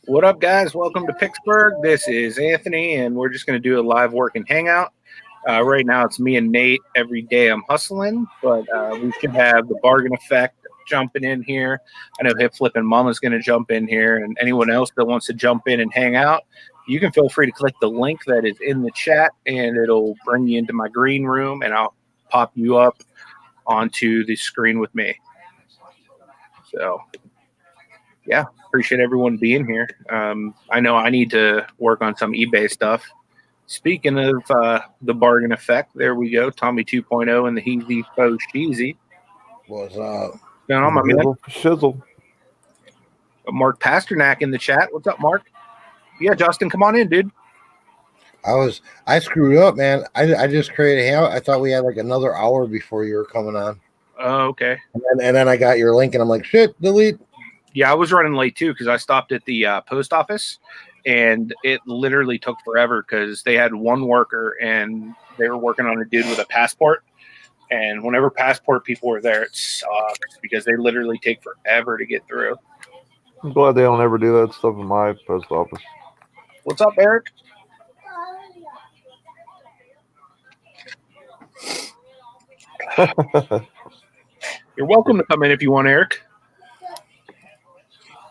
What up, guys? Welcome to Picksburgh. This is Anthony, and we're just going to do a live working hangout. Right now, it's me and Nate. Every day I'm hustling, but we should have the bargain effect jumping in here. I know Hip Flip and Mama's going to jump in here, and anyone else that wants to jump in and hang out, you can feel free to click the link that is in the chat, and it'll bring you into my green room, and I'll pop you up onto the screen with me. So, yeah, appreciate everyone being here. I know I need to work on some eBay stuff. Speaking of the bargain effect, there we go. Tommy 2.0 and the Heezy Faux Sheezy. What's up? What's going on, my man? Shizzle. Mark Pasternak in the chat. What's up, Mark? Yeah, Justin, come on in, dude. I screwed up, man. I just created a hangout. I thought we had like another hour before you were coming on. Oh, okay. And then I got your link, and I'm like, shit, delete. Yeah, I was running late too because I stopped at the post office, and it literally took forever because they had one worker and they were working on a dude with a passport. And whenever passport people were there, it sucks because they literally take forever to get through. I'm glad they don't ever do that stuff in my post office. What's up, Eric? You're welcome to come in if you want, Eric.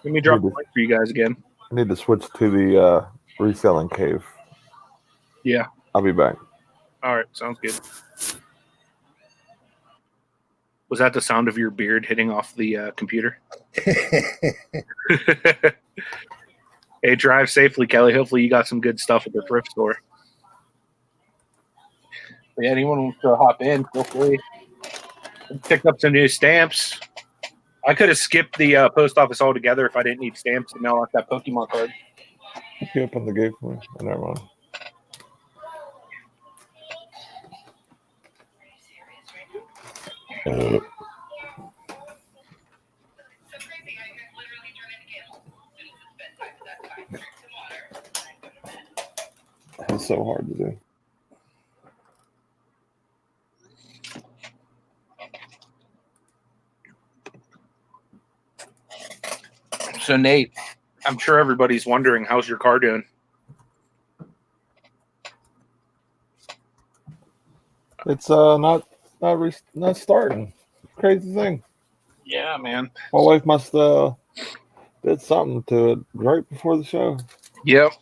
Let me drop the link for you guys again. I need to switch to the reselling cave. Yeah. I'll be back. All right. Sounds good. Was that the sound of your beard hitting off the computer? Hey, drive safely, Kelly. Hopefully you got some good stuff at the thrift store. But yeah, anyone wants to hop in, feel free. Picked up some new stamps. I could have skipped the post office altogether if I didn't need stamps, and now I got that Pokemon card. You open the gate for me. Oh, never mind. That's so hard to do. So, Nate, I'm sure everybody's wondering, how's your car doing? It's not starting. Crazy thing. Yeah, man. My wife must did something to it right before the show. Yep,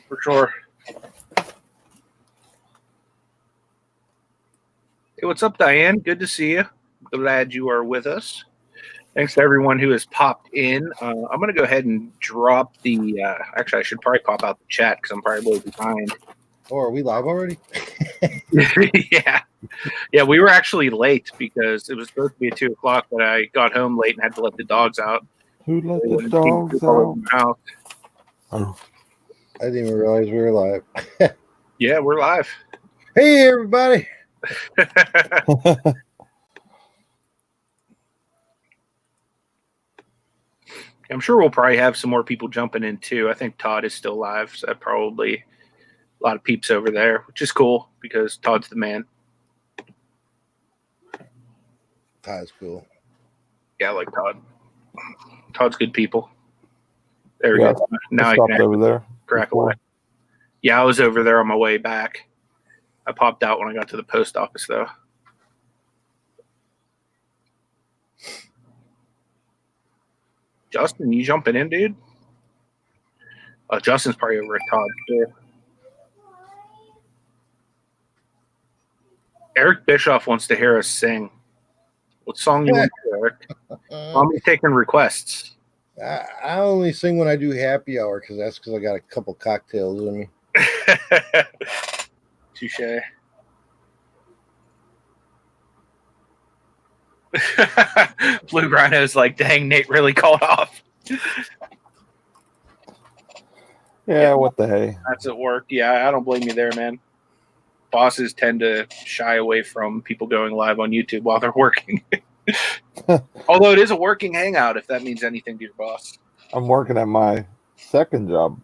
for sure. Hey, what's up, Diane? Good to see you. Glad you are with us. Thanks to everyone who has popped in. I'm going to go ahead and drop the actually, I should probably pop out the chat because I'm probably behind. Oh, are we live already? Yeah, we were actually late because it was supposed to be at 2 o'clock, but I got home late and had to let the dogs out. Who let the dogs out? Oh. I didn't even realize we were live. Yeah, we're live. Hey, everybody. I'm sure we'll probably have some more people jumping in too. I think Todd is still live, so probably a lot of peeps over there, which is cool because Todd's the man. Todd's cool. Yeah, I like Todd. Todd's good people. There we Yeah, go. Now I stopped can over there. crack away. Yeah, I was over there on my way back. I popped out when I got to the post office, though. Justin, you jumping in, dude? Justin's probably over at Todd, too. Eric Bischoff wants to hear us sing. What song you want to hear, Eric? Mommy's taking requests. I only sing when I do happy hour because I got a couple cocktails in me. Touche. Blue Rhino's like, dang, Nate really called off. Yeah, what the hey? That's at work. Yeah, I don't blame you there, man. Bosses tend to shy away from people going live on YouTube while they're working. Although it is a working hangout, if that means anything to your boss. I'm working at my second job.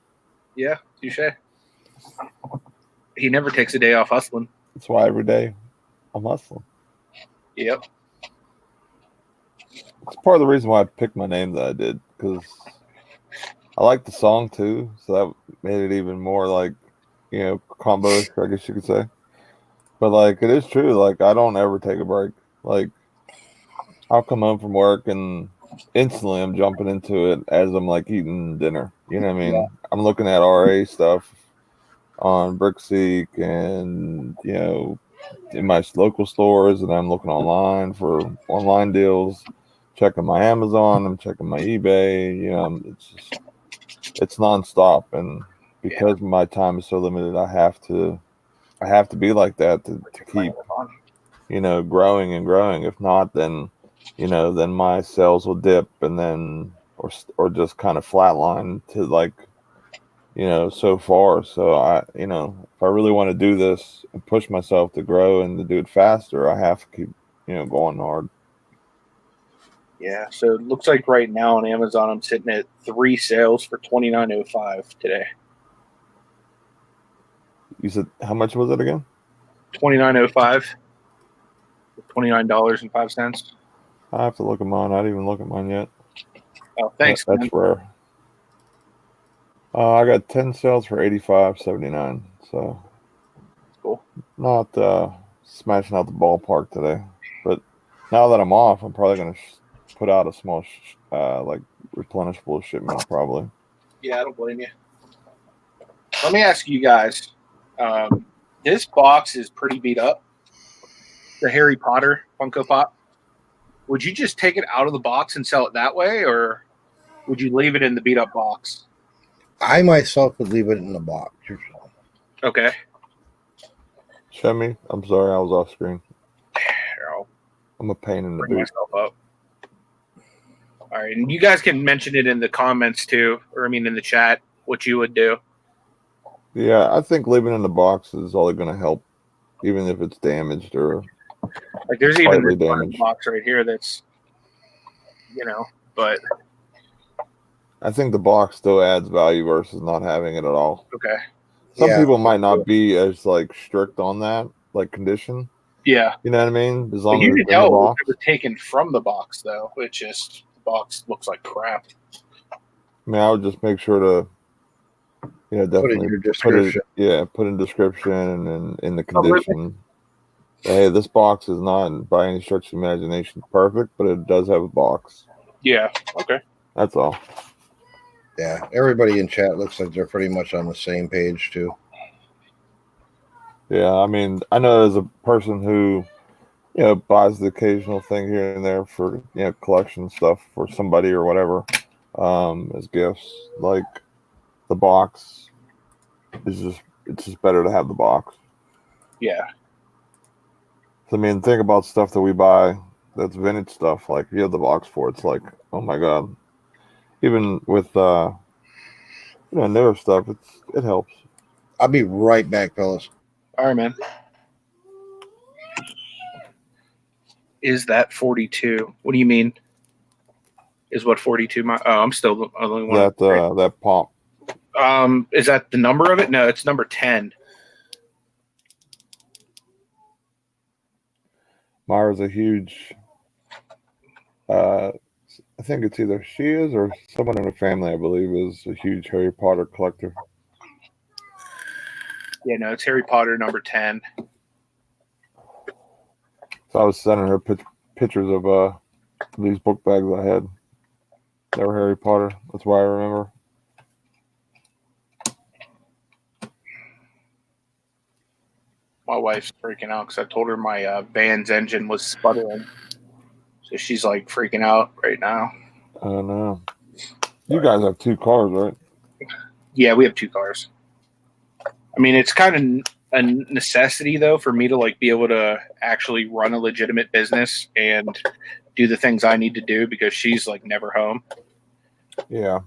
Yeah, touche. He never takes a day off hustling. That's why every day I'm hustling. Yep. It's part of the reason why I picked my name that I did. because I like the song too, so that made it even more like, you know, combo-ish, I guess you could say. But like, it is true. Like, I don't ever take a break. Like, I'll come home from work and instantly I'm jumping into it as I'm like eating dinner. You know what I mean? Yeah. I'm looking at RA stuff on Brickseek and, you know, in my local stores, and I'm looking online for online deals, checking my Amazon, I'm checking my eBay. You know, it's nonstop, and because my time is so limited, I have to be like that to keep, you know, growing and growing. If not, then, you know, then my sales will dip, and then or just kind of flatline to like, you know, so far. So I, you know, if I really want to do this and push myself to grow and to do it faster, I have to keep, you know, going hard. Yeah, so it looks like right now on Amazon, I'm sitting at 3 sales for $29.05 today. You said, how much was it again? $29.05. $29.05. I have to look at mine. I didn't even look at mine yet. Oh, thanks. That's rare. I got 10 sales for $85.79. So Cool. Not smashing out the ballpark today, but now that I'm off, I'm probably gonna put out a small like replenishable shipment probably. Yeah, I don't blame you. Let me ask you guys. This box is pretty beat up. The Harry Potter Funko Pop. Would you just take it out of the box and sell it that way, or would you leave it in the beat up box? I myself would leave it in the box. Okay. Show me. I'm sorry, I was off screen. Here, I'll I'm a pain in the bring boot. myself up. All right, and you guys can mention it in the comments too, or I mean in the chat, what you would do. Yeah, I think leaving it in the box is only going to help, even if it's damaged or like there's even slightly this damaged. box right here that's, you know, but I think the box still adds value versus not having it at all. okay. Some Yeah. people might not be as like strict on that, like condition. Yeah. You know what I mean? As long But you as can it's in the tell box. it was taken from the box though. It just the box looks like crap. I mean, I would just make sure to, you know, definitely Put in your description. put in description and in the condition. Hey, this box is not by any stretch of imagination perfect, but it does have a box. Yeah. Okay. That's all. Yeah, everybody in chat looks like they're pretty much on the same page too. Yeah, I mean, I know as a person who, you know, buys the occasional thing here and there for, you know, collection stuff for somebody or whatever, as gifts. Like the box is it's just better to have the box. Yeah. I mean, think about stuff that we buy that's vintage stuff. Like you have the box for it's like, oh my god. Even with you know, newer stuff, it helps. I'll be right back, fellas. All right, man. Is that 42? What do you mean? Is what 42? I'm still the only one. That pop. Is that the number of it? No, it's number 10. Myra's a huge. I think it's either she is or someone in her family, I believe, is a huge Harry Potter collector. Yeah, no, it's Harry Potter number 10. So I was sending her pictures of these book bags I had. They were Harry Potter. That's why I remember. My wife's freaking out because I told her my van's engine was sputtering. So she's like freaking out right now. I don't know. You guys have 2 cars, right? Yeah, we have 2 cars. I mean, it's kind of a necessity though for me to like be able to actually run a legitimate business and do the things I need to do because she's like never home. Yeah.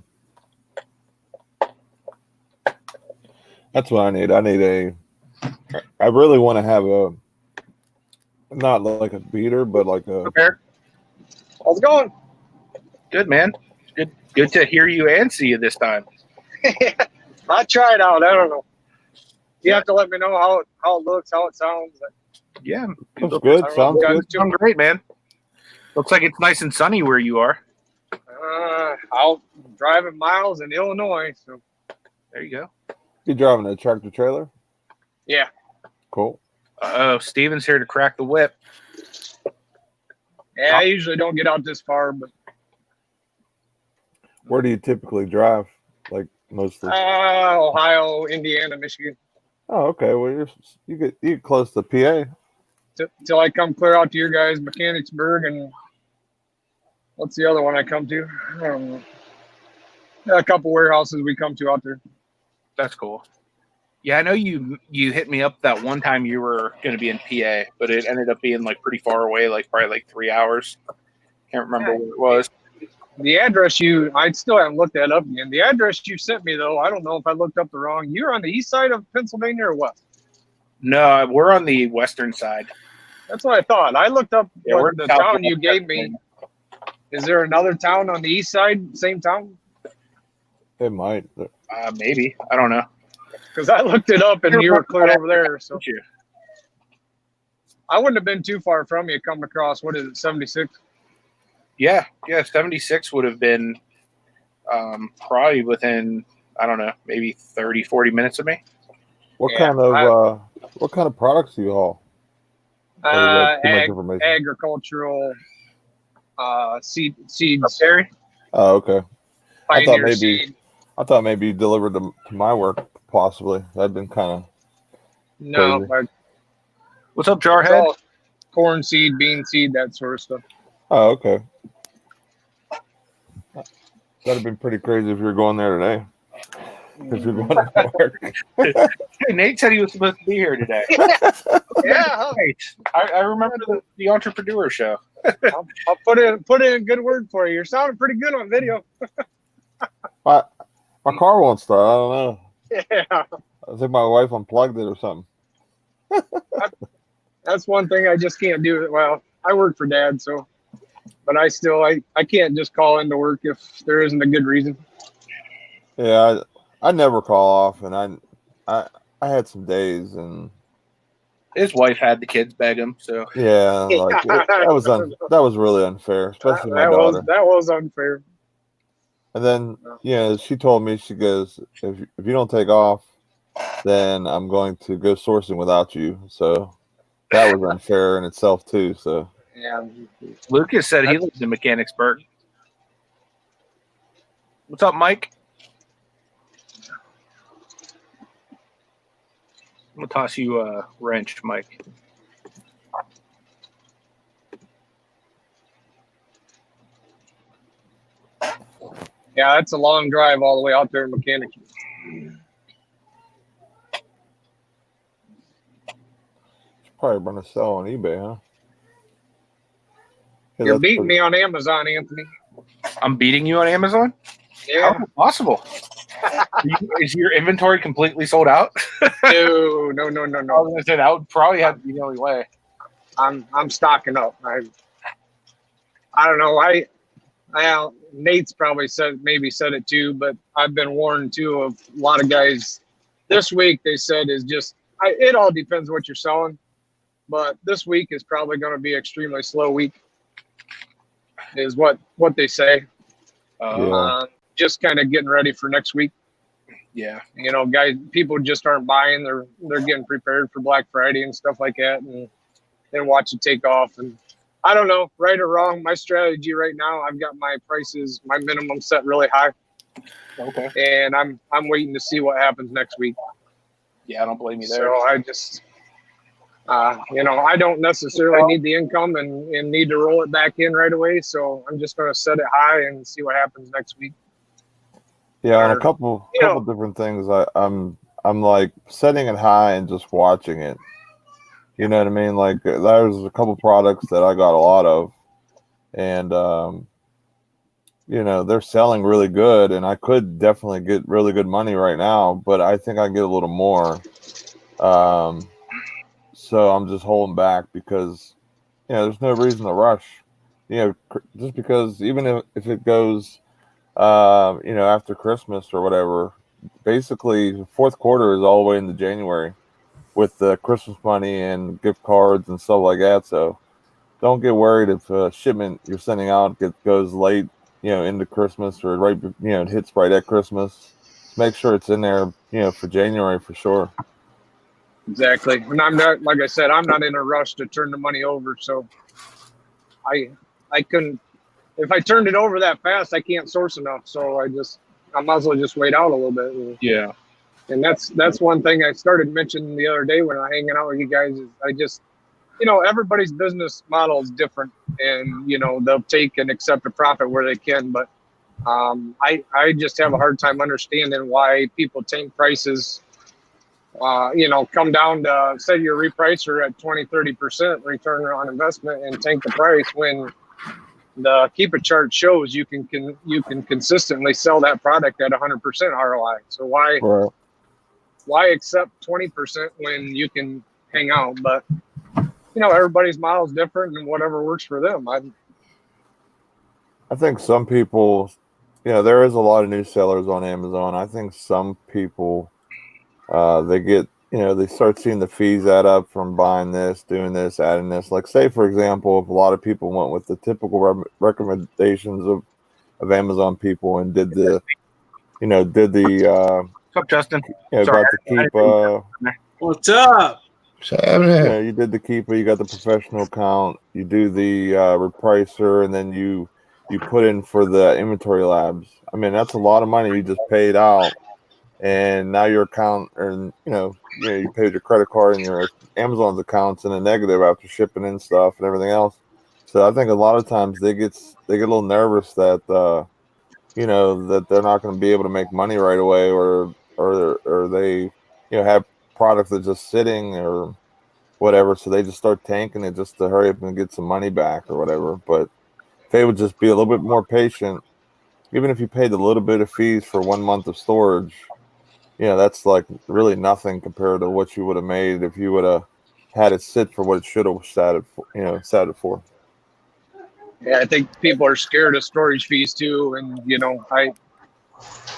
That's what I need. I really want to have not like a beater, but like a. Okay. How's it going? Good, man. Good to hear you and see you this time. I'll try it out. I don't know. You have to let me know how it looks, how it sounds. Yeah. Looks good. Sounds good. Sounds great, man. Looks like it's nice and sunny where you are. Out driving miles in Illinois. So There you go. You driving a tractor trailer? yeah. Cool. Oh, Steven's here to crack the whip. Yeah, I usually don't get out this far, but Where do you typically drive? Like mostly? Ohio, Indiana, Michigan. Oh, okay. Well, you get close to PA. Till I come clear out to your guys, Mechanicsburg, and what's the other one I come to? I don't know. A couple warehouses we come to out there. That's cool. Yeah, I know you hit me up that one time you were going to be in PA, but it ended up being like pretty far away, like probably like 3 hours. Can't remember where it was. The address I still haven't looked that up again. The address you sent me, though, I don't know if I looked up the wrong. You're on the east side of Pennsylvania or what? No, we're on the western side. That's what I thought. I looked up we're the south town you of gave me. Is there another town on the east side, same town? It might. Maybe. I don't know. Because I looked it up and you were clear over there. So Thank you. I wouldn't have been too far from you coming across, what is it, 76? Yeah, 76 would have been probably within, I don't know, maybe 30, 40 minutes of me. What kind of products do you haul? Or is that too much information? Agricultural seeds. Terry? Oh, okay. Pioneer seed. I thought maybe you delivered to my work, possibly. That'd been kind of No, crazy. What's up, Jarhead? all corn seed, bean seed, that sort of stuff. Oh, okay. That'd have been pretty crazy if you were going there today. If you're going to work. Hey, Nate said he was supposed to be here today. Yeah, Nate, I remember the Entrepreneur Show. I'll put in a good word for you. You're sounding pretty good on video. My car won't start. I don't know. Yeah, I think my wife unplugged it or something. that's one thing I just can't do. Well, I work for Dad, so, but I can't just call into work if there isn't a good reason. Yeah, I never call off, and I had some days, and His wife had the kids beg him, so yeah, like that was really unfair, especially my daughter. That was unfair. And then, she told me, she goes, if you don't take off, then I'm going to go sourcing without you. So that was unfair in itself too. So Yeah. Lucas said he lives in Mechanicsburg. What's up, Mike? I'm gonna toss you a wrench, Mike. Yeah, that's a long drive all the way out there in Mechanic. probably going to sell on eBay, huh? Yeah, You're beating me on Amazon, Anthony. I'm beating you on Amazon? Yeah. How possible? Is your inventory completely sold out? No. I was gonna say that would probably have to be the only way. I'm stocking up. I don't know. Nate's probably said it too, but I've been warned too of a lot of guys this week. They said is just it all depends what you're selling, but this week is probably going to be extremely slow week. Is what they say. Just kind of getting ready for next week. Yeah. Guys, people just aren't buying. They're getting prepared for Black Friday and stuff like that, and then watch it take off. And I don't know, right or wrong. My strategy right now, I've got my prices, my minimum set really high. Okay. And I'm waiting to see what happens next week. Yeah, I don't blame you there. So I just, I don't necessarily need the income and need to roll it back in right away. So I'm just going to set it high and see what happens next week. Yeah, and a couple different things. I'm like setting it high and just watching it. You know what I mean? Like there's a couple products that I got a lot of, and they're selling really good, and I could definitely get really good money right now, but I think I can get a little more. So I'm just holding back because there's no reason to rush. Just because even if it goes after Christmas or whatever, basically fourth quarter is all the way into January with the Christmas money and gift cards and stuff like that. So don't get worried if a shipment you're sending out goes late into Christmas or right, it hits right at Christmas. Make sure it's in there, for January for sure. Exactly. And I'm not, like I said, I'm not in a rush to turn the money over. So I couldn't, if I turned it over that fast, I can't source enough. So I might as well just wait out a little bit. Yeah. And that's one thing I started mentioning the other day when I was hanging out with you guys is I just, everybody's business model is different, and, they'll take and accept a profit where they can. But I just have a hard time understanding why people tank prices, come down to, say your repricer at 20-30% return on investment and tank the price when the Keep It chart shows you can consistently sell that product at 100% ROI. So why accept 20% when you can hang out? But everybody's model is different, and whatever works for them. I think some people, there is a lot of new sellers on Amazon. I think some people, they get, they start seeing the fees add up from buying this, doing this, adding this. Like, say, for example, if a lot of people went with the typical recommendations of Amazon people and did the, What's up, Justin? got the Keep. What's up? You did the Keeper, you got the professional account, you do the repricer, and then you put in for the inventory labs. I mean, that's a lot of money you just paid out, and now your account, or you paid your credit card and your Amazon's account's in a negative after shipping in stuff and everything else. So I think a lot of times they get a little nervous that that they're not going to be able to make money right away, or they have product that's just sitting or whatever, so they just start tanking it just to hurry up and get some money back or whatever. But if they would just be a little bit more patient, even if you paid a little bit of fees for 1 month of storage, that's like really nothing compared to what you would have made if you would have had it sit for what it should have sat it for. Yeah, I think people are scared of storage fees too, and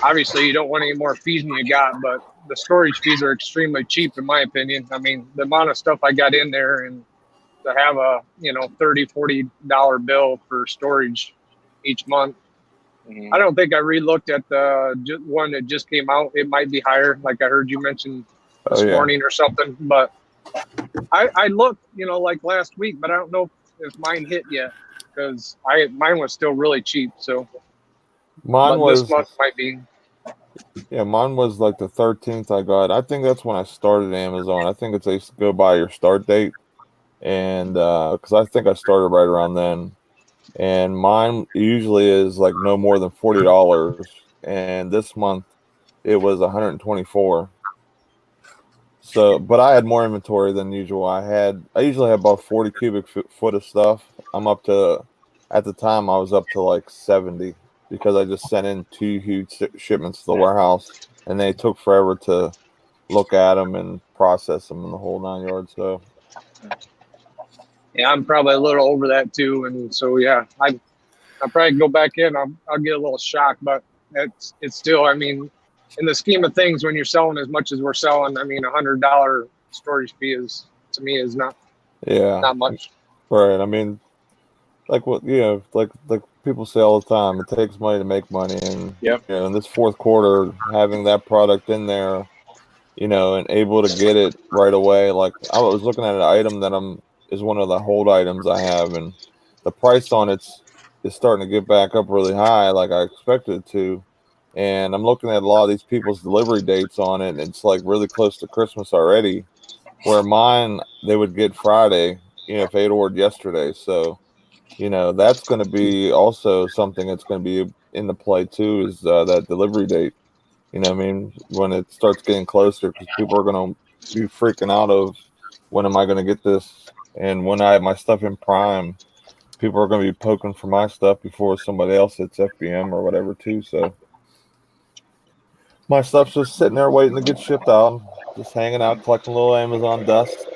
obviously you don't want any more fees than you got, but the storage fees are extremely cheap in my opinion. I mean, the amount of stuff I got in there, and to have a $30-$40 bill for storage each month. I don't think I re-looked at the one that just came out. It might be higher, like I heard you mention this morning or something, but I looked like last week, but I don't know if mine hit yet, because mine was still really cheap. So this month might be. Yeah, mine was like the 13th I got. I think that's when I started Amazon. I think it's go by your start date. And because I think I started right around then. And mine usually is like no more than $40. And this month it was $124. So, but I had more inventory than usual. I usually have about 40 cubic foot of stuff. I'm up to, at the time I was up to like 70. Because I just sent in 2 huge shipments to the warehouse, and they took forever to look at them and process them in the whole 9 yards. So, yeah, I'm probably a little over that too, and so I'll probably go back in. I'll get a little shocked, but it's still. I mean, in the scheme of things, when you're selling as much as we're selling, I mean, $100 storage fee is, to me, is not much. Right. I mean, like what like people say all the time, it takes money to make money, and in this fourth quarter, having that product in there, and able to get it right away. Like I was looking at an item that is one of the hold items I have, and the price on it is starting to get back up really high, like I expected it to. And I'm looking at a lot of these people's delivery dates on it, and it's like really close to Christmas already. Where mine, they would get Friday, if they'd ordered yesterday. So. That's going to be also something that's going to be in the play too, is that delivery date. I mean, when it starts getting closer, because people are going to be freaking out of when am I going to get this? And when I have my stuff in Prime, people are going to be poking for my stuff before somebody else hits FBM or whatever too. So my stuff's just sitting there waiting to get shipped out, just hanging out, collecting a little Amazon dust.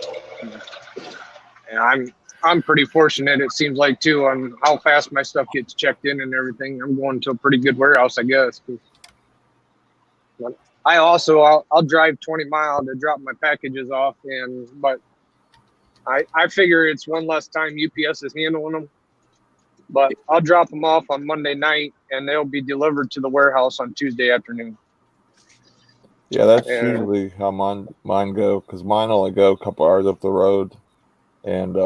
And I'm pretty fortunate, it seems like, too, on how fast my stuff gets checked in and everything. I'm going to a pretty good warehouse, I guess. I also, I'll drive 20 miles to drop my packages off, but I figure it's one less time UPS is handling them. But I'll drop them off on Monday night, and they'll be delivered to the warehouse on Tuesday afternoon. Yeah, that's Yeah. usually how mine go, because mine only go a couple hours up the road. And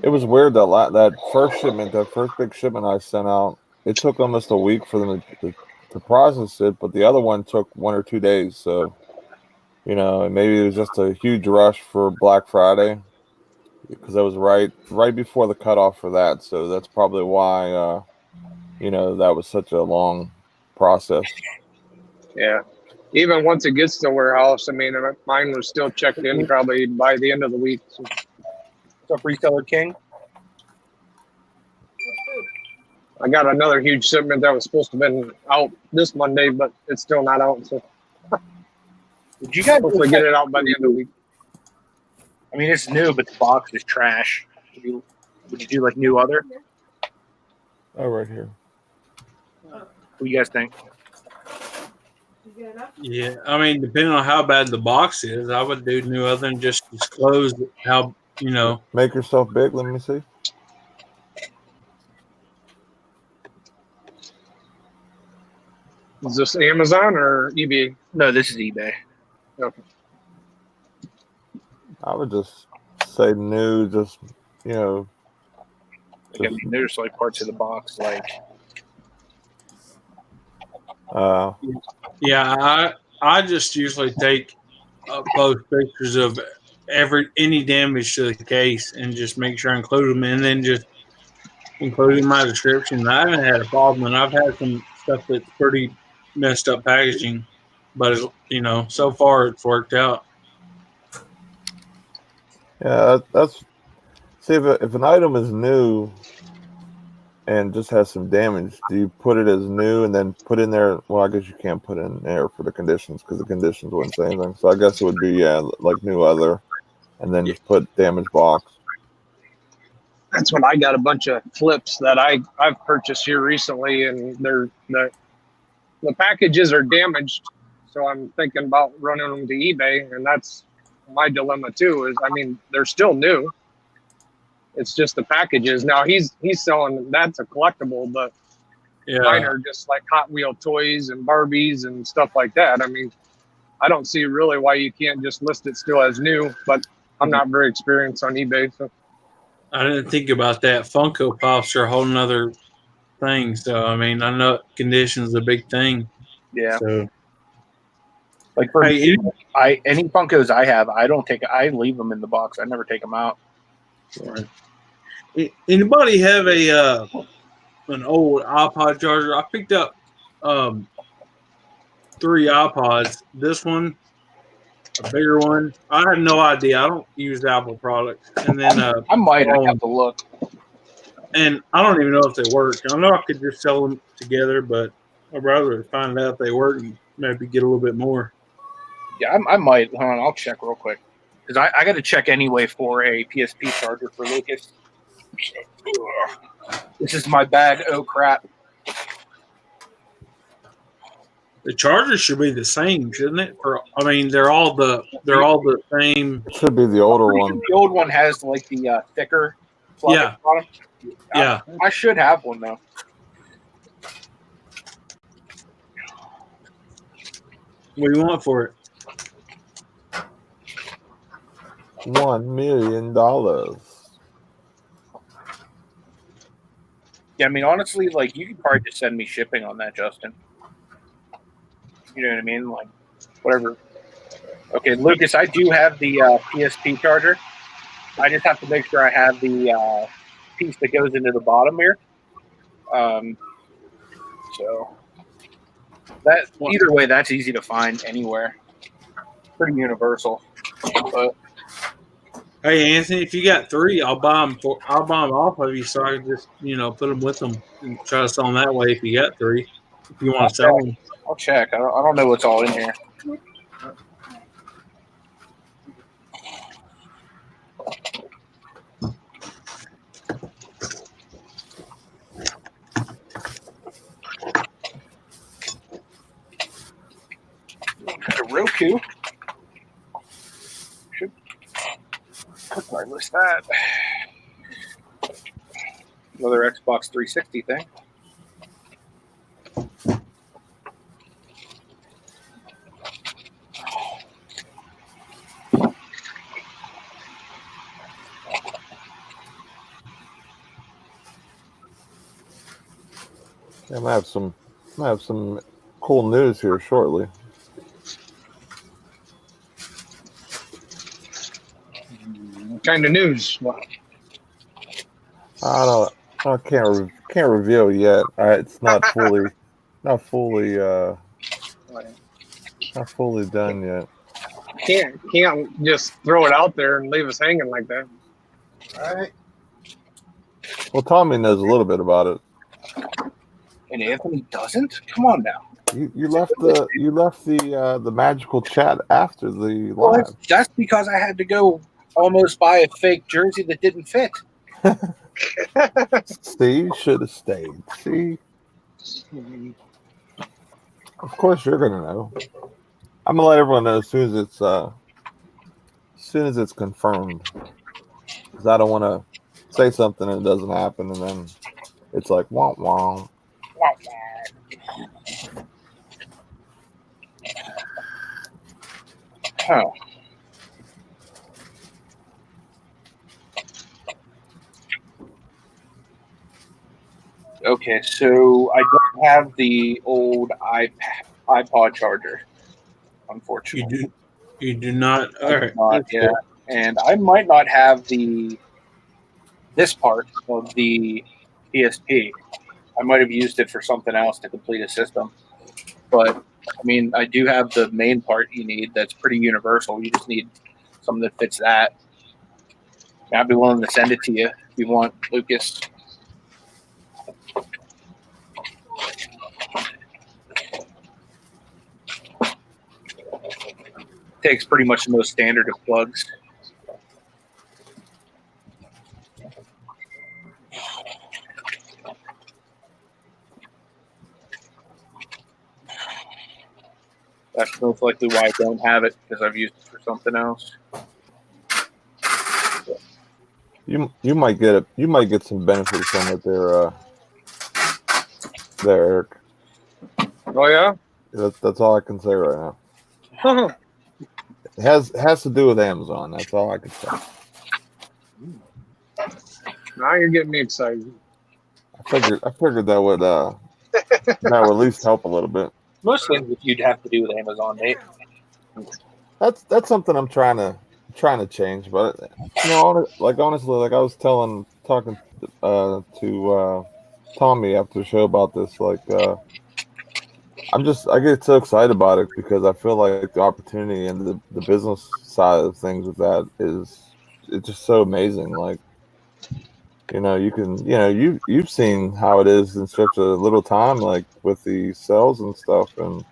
it was weird that first shipment, that first big shipment I sent out, it took almost a week for them to process it, but the other one took 1 or 2 days. So, maybe it was just a huge rush for Black Friday, because that was right before the cutoff for that. So that's probably why that was such a long process. Yeah. Even once it gets to the warehouse, I mean, mine was still checked in probably by the end of the week. So. What's up, Reseller King? I got another huge shipment that was supposed to have been out this Monday, but it's still not out. So Did you guys hopefully get it out by the end of the week. I mean, it's new, but the box is trash. Would you do like new other? Oh, right here. What do you guys think? Yeah, I mean, depending on how bad the box is, I would do new other than just disclose how, Make yourself big. Let me see. Is this Amazon or eBay? No, this is eBay. Okay. I would just say new, just, I mean, there's like parts of the box, like. Yeah, I just usually take post pictures of any damage to the case and just make sure I include them, and then just include in my description. I haven't had a problem, and I've had some stuff that's pretty messed up packaging, but so far it's worked out. Yeah, that's. See, if an item is new and just has some damage, do you put it as new and then put in there? Well, I guess you can't put in there for the conditions, because the conditions wouldn't say anything. So I guess it would be like new other, and then just put damaged box. That's when I got a bunch of flips that I've purchased here recently, and the packages are damaged. So I'm thinking about running them to eBay, and that's my dilemma too. Is, I mean, they're still new. It's just the packages. Now he's selling, that's a collectible, but mine are just like Hot Wheel toys and Barbies and stuff like that. I mean, I don't see really why you can't just list it still as new, but I'm not very experienced on eBay. So I didn't think about that. Funko Pops are a whole nother thing. So, I mean, I know conditions is a big thing. Yeah. So, like for me, any Funkos I have, I leave them in the box. I never take them out. Right. Anybody have an old iPod charger? I picked up 3 iPods. This one, a bigger one. I had no idea. I don't use Apple products. And then I might have to look. And I don't even know if they work. I know I could just sell them together, but I'd rather find out if they work and maybe get a little bit more. Yeah, I might. Hold on, I'll check real quick. Because I got to check anyway for a PSP charger for Lucas. This is my bag. Oh, crap. The chargers should be the same, shouldn't it? They're all the same. It should be the older one. The old one has like the thicker plug bottom. Yeah. I should have one though. What do you want for it? $1 million. Yeah, I mean, honestly, like you could probably just send me shipping on that, Justin. You know what I mean? Like, whatever. Okay, Lucas, I do have the PSP charger. I just have to make sure I have the piece that goes into the bottom here. So that either way, that's easy to find anywhere. Pretty universal. But Hey, Anthony, if you got 3, I'll buy them off of you, so I can just put them with them and try to sell them that way. If you got 3, if you want to sell them. I'll check. I don't know what's all in here. A Roku. Should probably list that. Another Xbox 360 thing. I might have some cool news here shortly. What kind of news? Well, I can't reveal yet. It's not fully not fully done yet. can't just throw it out there and leave us hanging like that. All right. Well, Tommy knows a little bit about it. And Anthony doesn't? Come on now. You left the magical chat after the Well, live. that's because I had to go almost buy a fake jersey that didn't fit. See, you should have stayed. See, of course you're gonna know. I'm gonna let everyone know as soon as it's confirmed, because I don't want to say something and it doesn't happen, and then it's like wah wah. Oh. Okay, so I don't have the old iPod charger, unfortunately. You do not. All right. Not, yeah, and I might not have this part of the PSP. I might have used it for something else to complete a system, but I mean, I do have the main part you need. That's pretty universal. You just need something that fits that. I'd be willing to send it to you if you want, Lucas. Takes pretty much the most standard of plugs. That's most likely why I don't have it, because I've used it for something else. You might get it. You might get some benefit from it there, Eric. Oh yeah. That's all I can say right now. It has to do with Amazon. That's all I can say. Now you're getting me excited. I figured that would at least help a little bit. Most things you'd have to do with Amazon, Nate. That's something I'm trying to change, but honestly, like I was talking to Tommy after the show about this, I get so excited about it because I feel like the opportunity and the business side of things with that it's just so amazing. Like, you've seen how it is in such a little time, like with the sales and stuff, and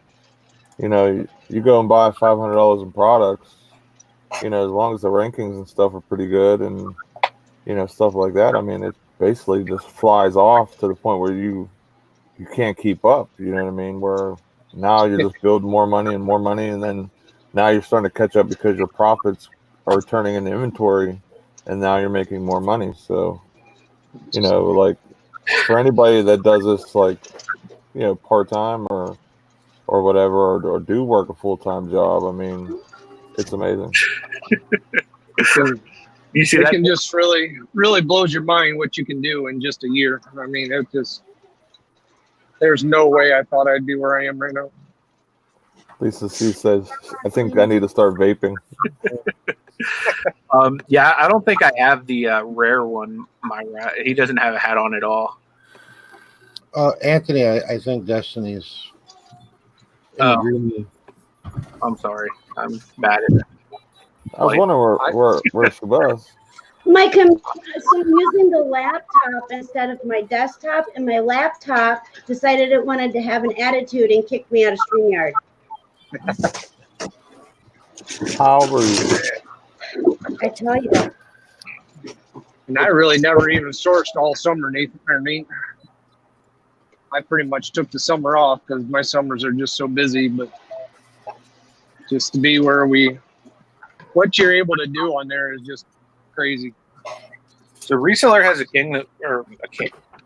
you go and buy $500 in products, as long as the rankings and stuff are pretty good and stuff like that. I mean, it basically just flies off to the point where you can't keep up. You know what I mean? Where now you're just building more money, and then now you're starting to catch up because your profits are turning into inventory, and now you're making more money. So, like for anybody that does this, part time or whatever, or do work a full time job, I mean, it's amazing. You see it that? Can just really blows your mind what you can do in just a year. I mean, there's no way I thought I'd be where I am right now. Lisa C says, I think I need to start vaping. Yeah, I don't think I have the rare one. He doesn't have a hat on at all. Anthony, I think Destiny's. I'm sorry. I'm bad at it. I was wondering where she was. So I'm using the laptop instead of my desktop, and my laptop decided it wanted to have an attitude and kicked me out of StreamYard. How rude. I tell you. And I really never even sourced all summer, Nathan. I pretty much took the summer off because my summers are just so busy, but just to be what you're able to do on there is just crazy. So Reseller has a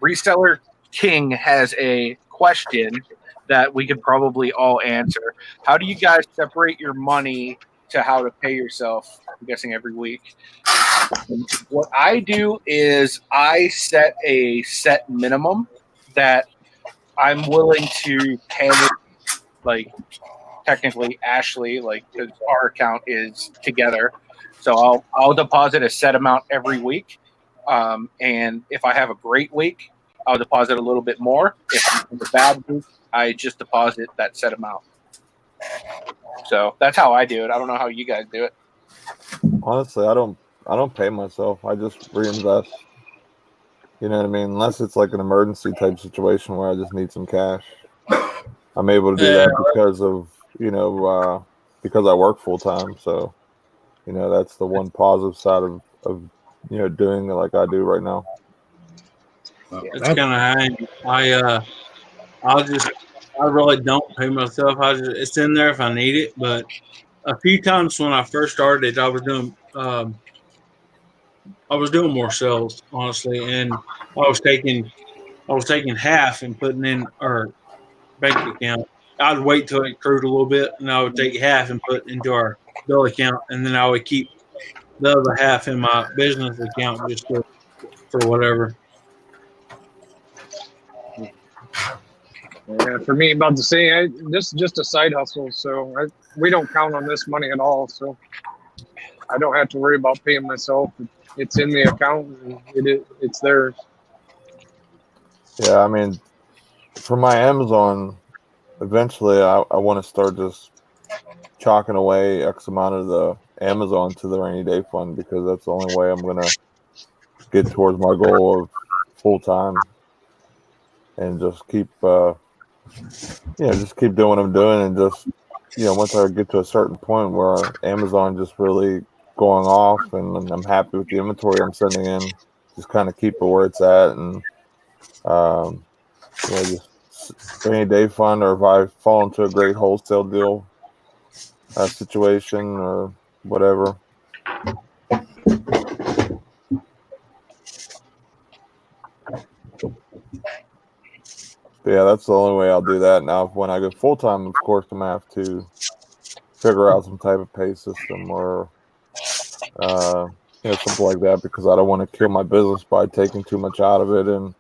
Reseller King has a question that we could probably all answer. How do you guys separate your money to how to pay yourself? I'm guessing every week. What I do is I set a set minimum that I'm willing to pay, like technically Ashley, like because our account is together. So I'll deposit a set amount every week. And if I have a great week, I'll deposit a little bit more. If I'm in a bad week, I just deposit that set amount. So that's how I do it. I don't know how you guys do it. Honestly, I don't pay myself. I just reinvest. You know what I mean? Unless it's like an emergency type situation where I just need some cash. I'm able to do that because of, because I work full time. So, that's the one positive side of doing it like I do right now. It's kind of handy. I really don't pay myself. It's in there if I need it. But a few times when I first started, I was doing more sales, honestly, and I was taking half and putting in our bank account. I'd wait till it accrued a little bit, and I would take half and put into our bill account, and then I would keep the other half in my business account just for whatever. Yeah, for me, about the same. This is just a side hustle, so we don't count on this money at all. So I don't have to worry about paying myself. It's in the account, and it's theirs. Yeah, I mean, for my Amazon, eventually I want to start just chalking away X amount of the Amazon to the rainy day fund, because that's the only way I'm going to get towards my goal of full time and just keep doing what I'm doing, and just once I get to a certain point where Amazon just really going off and I'm happy with the inventory I'm sending in, just kind of keep it where it's at, and just rainy day fund, or if I fall into a great wholesale deal situation or whatever. But yeah, that's the only way I'll do that. Now, when I go full time, of course, I'm gonna have to figure out some type of pay system or something like that, because I don't want to kill my business by taking too much out of it and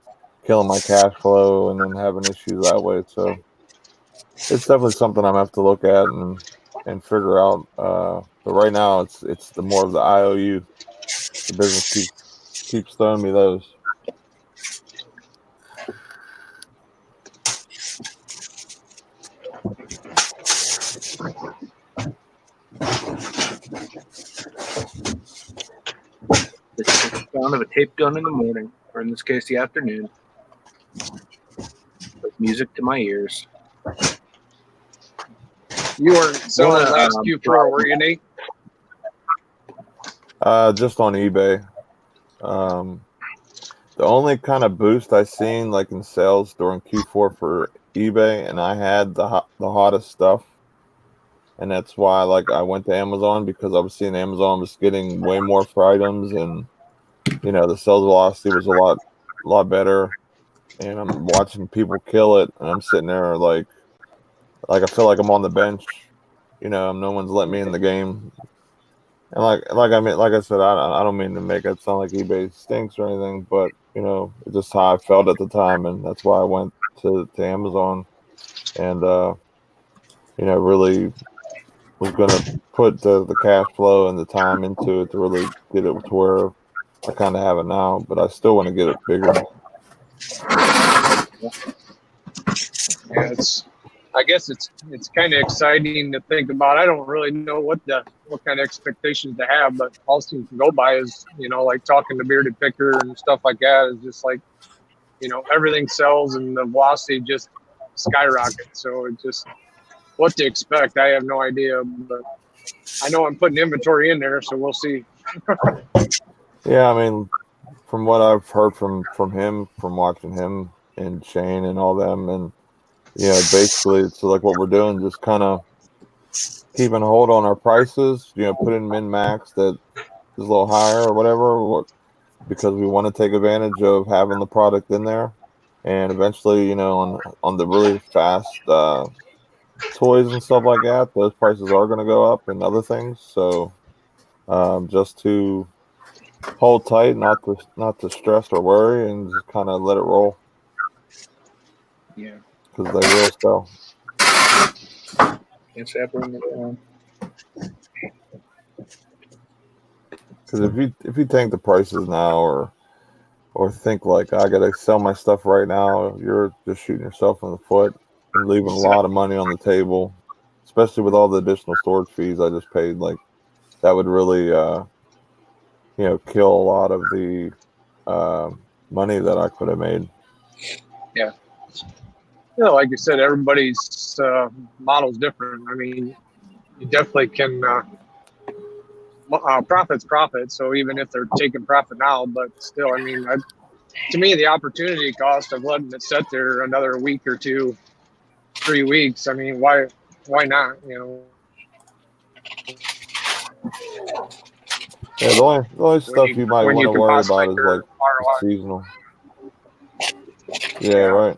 killing my cash flow and then having issues that way. So it's definitely something I'm gonna have to look at and figure out. But right now, it's the more of the IOU. The business keeps throwing me those. The sound of a tape gun in the morning, or in this case, the afternoon, with music to my ears. You weren't selling last Q4, were you, Nate? Just on eBay. The only kind of boost I seen like in sales during Q4 for eBay, and I had the hottest stuff, and that's why I went to Amazon, because I was seeing Amazon was getting way more for items, and the sales velocity was a lot better, and I'm watching people kill it, and I'm sitting there like I feel like I'm on the bench, no one's letting me in the game. And like I said, I don't mean to make it sound like eBay stinks or anything, but it's just how I felt at the time, and that's why I went to Amazon, and really was gonna put the cash flow and the time into it to really get it to where I kind of have it now, but I still want to get it bigger. Yeah, I guess it's kind of exciting to think about. I don't really know what kind of expectations to have, but all you can go by is, like talking to Bearded Picker and stuff like that, is just like, everything sells and the velocity just skyrockets. So it's just what to expect. I have no idea, but I know I'm putting inventory in there, so we'll see. Yeah, I mean, from what I've heard from him, from watching him and Shane and all them, and basically it's like what we're doing, just kind of keeping a hold on our prices, putting min max that is a little higher or whatever, because we want to take advantage of having the product in there. and eventually, on the really fast toys and stuff like that, those prices are going to go up and other things. So just to hold tight, not to stress or worry, and just kind of let it roll. Yeah. Because they will sell. Yes, I bring it down. Because if you think the prices now, or think like I gotta sell my stuff right now, you're just shooting yourself in the foot and leaving a lot of money on the table, especially with all the additional storage fees I just paid. Like that would really, kill a lot of the money that I could have made. Yeah. Like you said, everybody's model's different. I mean, you definitely can. Profit's profit. So even if they're taking profit now, but still, I mean, to me, the opportunity cost of letting it sit there another week or 2, 3 weeks. I mean, why not? Yeah, the only stuff you might want to worry about is like seasonal. Yeah, right.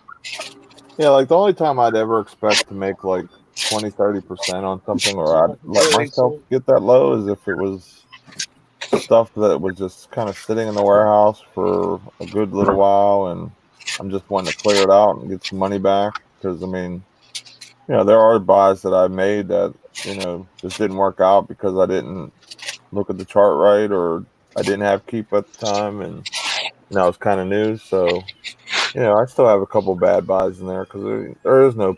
Yeah, like the only time I'd ever expect to make like 20-30% on something, or I'd let myself get that low, is if it was stuff that was just kind of sitting in the warehouse for a good little while, and I'm just wanting to clear it out and get some money back. Because I mean, there are buys that I made that just didn't work out because I didn't look at the chart right, or I didn't have keep at the time, and I was kind of new. So I still have a couple bad buys in there because there is no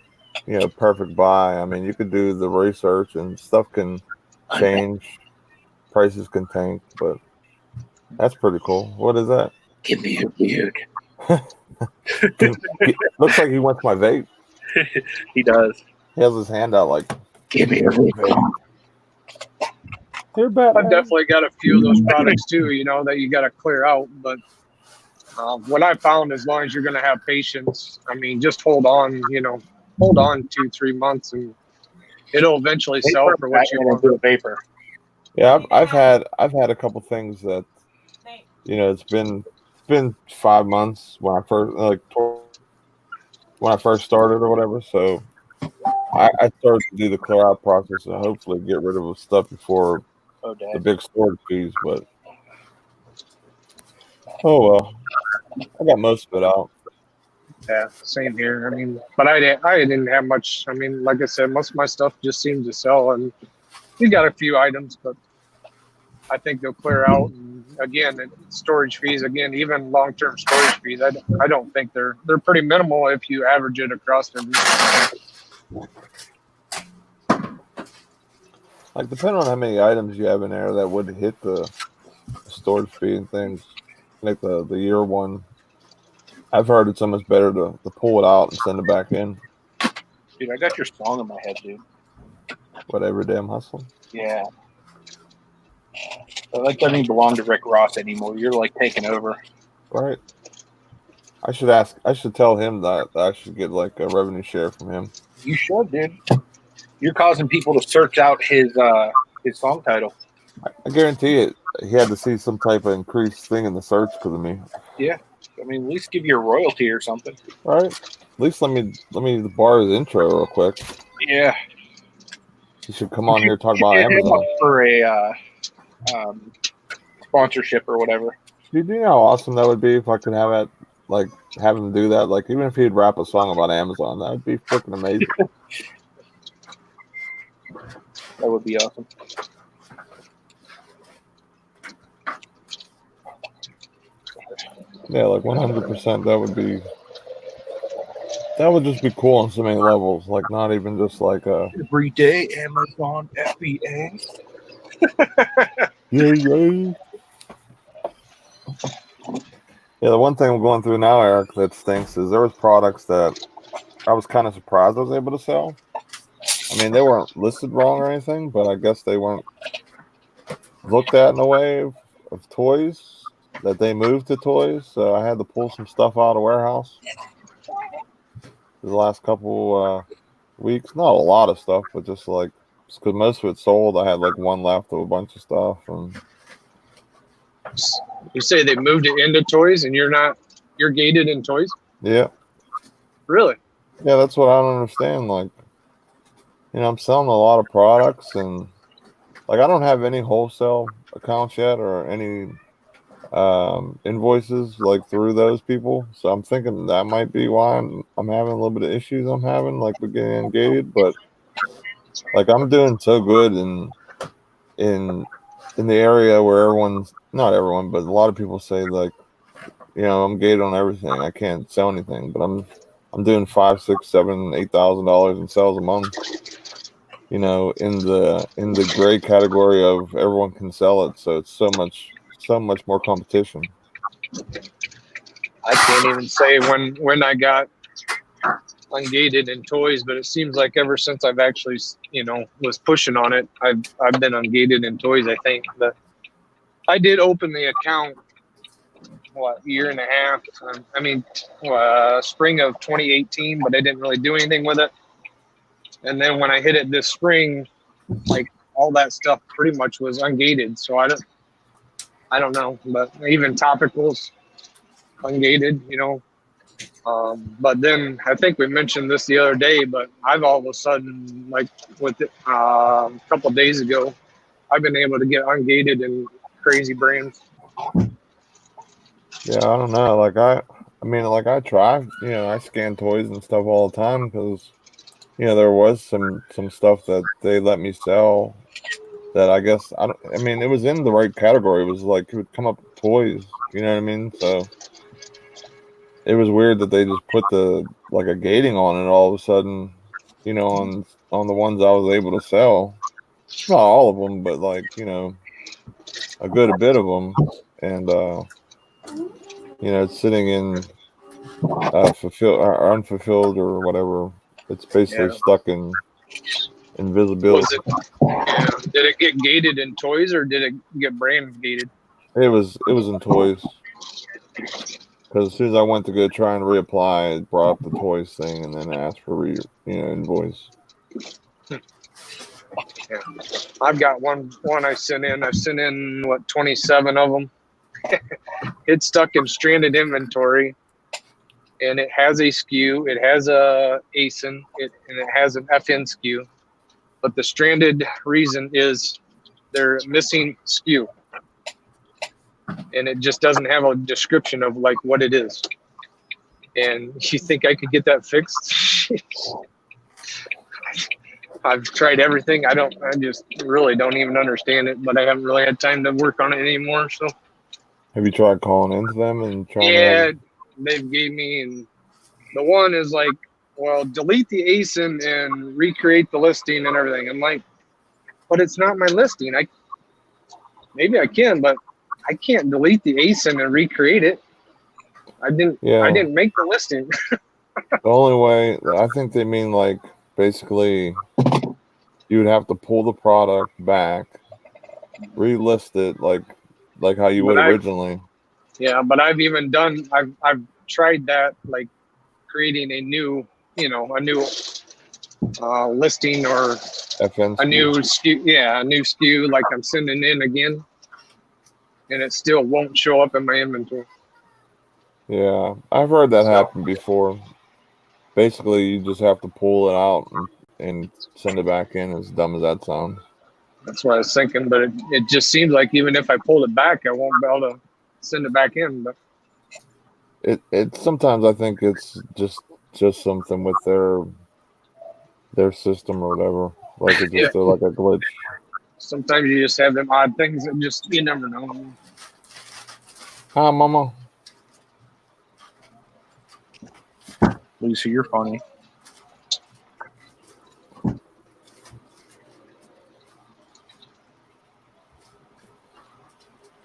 perfect buy. I mean, you could do the research and stuff can change, prices can tank, but that's pretty cool. What is that? Give me a beard. Looks like he wants my vape. He does. He has his hand out like, give me a vape. I've definitely got a few of those products too, that you got to clear out. But what I found, as long as you're going to have patience, I mean, just hold on, hold on 2-3 months, and it'll eventually sell for what you want. Do a vapor. Yeah, I've had a couple things that it's been 5 months when I first started or whatever. So I started to do the clear out process and hopefully get rid of the stuff before the big storage fees. But oh well, I got most of it out. Yeah, same here. I mean, but I didn't have much. I mean, like I said, most of my stuff just seemed to sell, and we got a few items, but I think they'll clear out. And again, the storage fees, even long-term storage fees, I don't think they're pretty minimal if you average it across everything. Like depending on how many items you have in there that would hit the storage fee and things, like the year one. I've heard it's almost better to pull it out and send it back in. Dude, I got your song in my head, dude. Whatever, damn hustle. Yeah. That doesn't even belong to Rick Ross anymore. You're like taking over. Right. I should tell him that I should get like a revenue share from him. You should, dude. You're causing people to search out his song title. I guarantee it. He had to see some type of increased thing in the search because of me. Yeah. I mean, at least give you a royalty or something. All right. At least let me borrow his intro real quick. Yeah. You should come on here and talk about Amazon for a sponsorship or whatever. Dude, do you know how awesome that would be if I could have him do that? Like, even if he'd rap a song about Amazon, that would be freaking amazing. That would be awesome. Yeah, like 100%. That would just be cool on so many levels. Like, not even just like everyday Amazon FBA. Yeah. Yeah, the one thing I'm going through now, Eric, that stinks is there was products that I was kind of surprised I was able to sell. I mean, they weren't listed wrong or anything, but I guess they weren't looked at in a way of toys that they moved to toys. So I had to pull some stuff out of warehouse the last couple weeks. Not a lot of stuff, but just like, because most of it sold. I had like one left of a bunch of stuff. And you say they moved it into toys and you're gated in toys? Yeah. Really? Yeah, that's what I don't understand. Like, I'm selling a lot of products, and like I don't have any wholesale accounts yet or any invoices like through those people. So I'm thinking that might be why I'm having a little bit of issues. I'm having like with getting gated, but like I'm doing so good in the area where not everyone, but a lot of people say like, I'm gated on everything. I can't sell anything, but I'm doing $5,000, $6,000, $7,000, $8,000 in sales a month. In the gray category of everyone can sell it, so it's so much more competition. I can't even say when I got ungated in toys, but it seems like ever since I've actually, was pushing on it, I've been ungated in toys. I think that I did open the account, year and a half. Spring of 2018, but I didn't really do anything with it. And then when I hit it this spring, like all that stuff pretty much was ungated. So I don't know, but even topicals ungated, but then I think we mentioned this the other day, but I've all of a sudden, like with it, a couple of days ago, I've been able to get ungated in crazy brands. Yeah, I don't know. Like I try, I scan toys and stuff all the time because, there was some stuff that they let me sell that I guess it was in the right category. It was like it would come up with toys, you know what I mean? So it was weird that they just put a gating on it all of a sudden, on the ones I was able to sell. Not all of them, but like, a good bit of them. And it's sitting in fulfilled or unfulfilled or whatever. It's basically stuck in invisibility. Did it get gated in toys or did it get brand gated? It was in toys. Because as soon as I went to go try and reapply, it brought up the toys thing and then asked for invoice. Yeah. I've got one I sent in. I sent in 27 of them. It's stuck in stranded inventory, and it has a SKU. It has a ASIN, and it has an FN SKU. But the stranded reason is they're missing SKU, and it just doesn't have a description of like what it is. And you think I could get that fixed? I've tried everything. I just really don't even understand it, but I haven't really had time to work on it anymore. So, have you tried calling into them and trying? Yeah, they've gave me, and the one is like, well, delete the ASIN and recreate the listing and everything. I'm like, but it's not my listing. Maybe I can, but I can't delete the ASIN and recreate it. I didn't make the listing. The only way, I think they mean like basically you would have to pull the product back, relist it like how you would originally. Yeah, but I've tried that, like creating a new listing or FN a new SKU. Yeah, a new SKU, like I'm sending in again, and it still won't show up in my inventory. Yeah, I've heard that happen before. Basically, you just have to pull it out and send it back in, as dumb as that sounds. That's what I was thinking, but it just seems like even if I pull it back, I won't be able to send it back in. But it sometimes I think it's just something with their system or whatever. Like it's just like a glitch. Sometimes you just have them odd things that just you never know. Hi, Mama. Lisa, you're funny.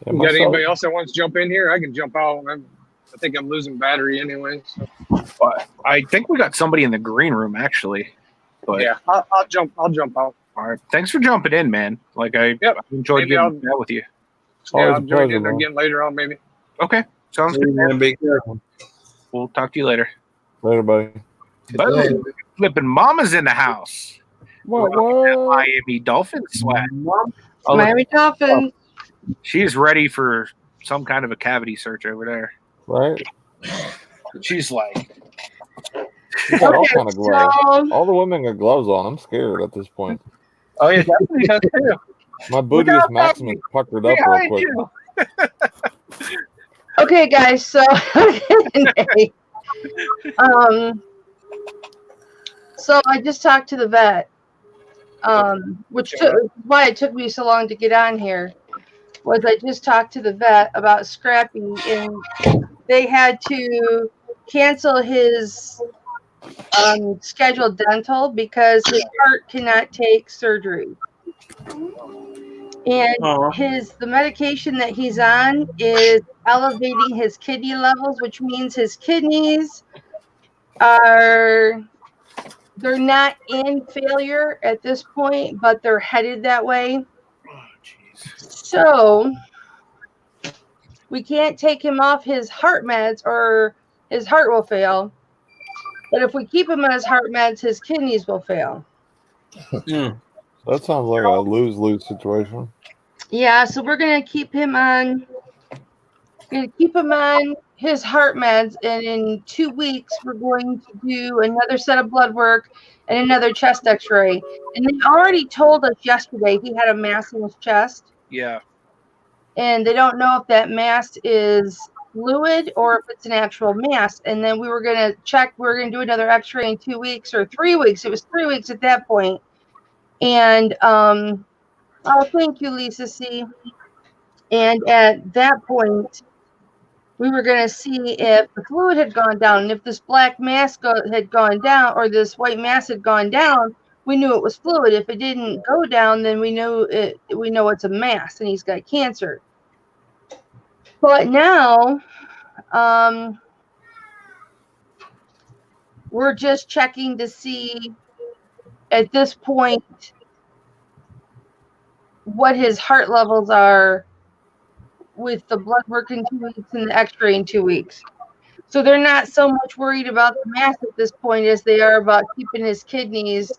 Yeah, you got anybody else that wants to jump in here? I can jump out. I think I'm losing battery anyway. So. I think we got somebody in the green room actually. But yeah, I'll jump out. All right. Thanks for jumping in, man. Like I enjoyed getting that with you. Yeah, I'll join in again later on, maybe. Okay. Sounds good. Be careful. We'll talk to you later. Later, buddy. Boom. Flipping Mama's in the house. What? Miami Dolphins swag. Miami Dolphins. She's ready for some kind of a cavity search over there. Right. She's like, She's got all Okay, kind of gloves. so All the women got gloves on. I'm scared at this point. Oh, yeah, definitely does too. My Look out, bootiest Maximus puckered up real Behind quick. you. okay, guys. So okay. So I just talked to the vet, which why it took me so long to get on here. Was I just talked to the vet about Scrappy, and they had to cancel his scheduled dental because his heart cannot take surgery. And the medication that he's on is elevating his kidney levels, which means his kidneys they're not in failure at this point, but they're headed that way. So we can't take him off his heart meds or his heart will fail. But if we keep him on his heart meds, his kidneys will fail. That sounds like a lose-lose situation. Yeah, so we're gonna keep him on his heart meds, and in 2 weeks we're going to do another set of blood work and another chest x-ray. And they already told us yesterday he had a mass in his chest. Yeah. And they don't know if that mass is fluid or if it's an actual mass. And then we were gonna do another x-ray in 2 weeks or 3 weeks. It was 3 weeks at that point. And thank you, Lisa C. And at that point, we were going to see if the fluid had gone down. And if this black mass had gone down, or this white mass had gone down, we knew it was fluid. If it didn't go down, then we know it's a mass and he's got cancer. But now, we're just checking to see at this point what his heart levels are with the blood work in 2 weeks and the x-ray in 2 weeks. So they're not so much worried about the mass at this point as they are about keeping his kidneys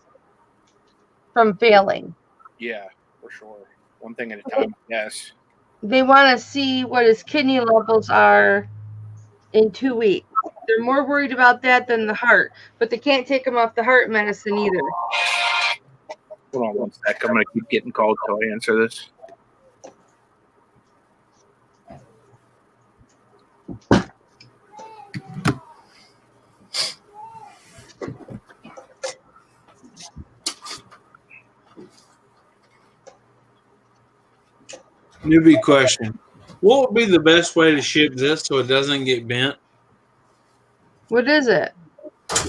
from failing. Yeah, for sure. One thing at a time, yes. They want to see what his kidney levels are in 2 weeks. They're more worried about that than the heart, but they can't take him off the heart medicine either. Hold on one sec. I'm going to keep getting called till I answer this. Newbie question. What would be the best way to ship this so it doesn't get bent? What is it?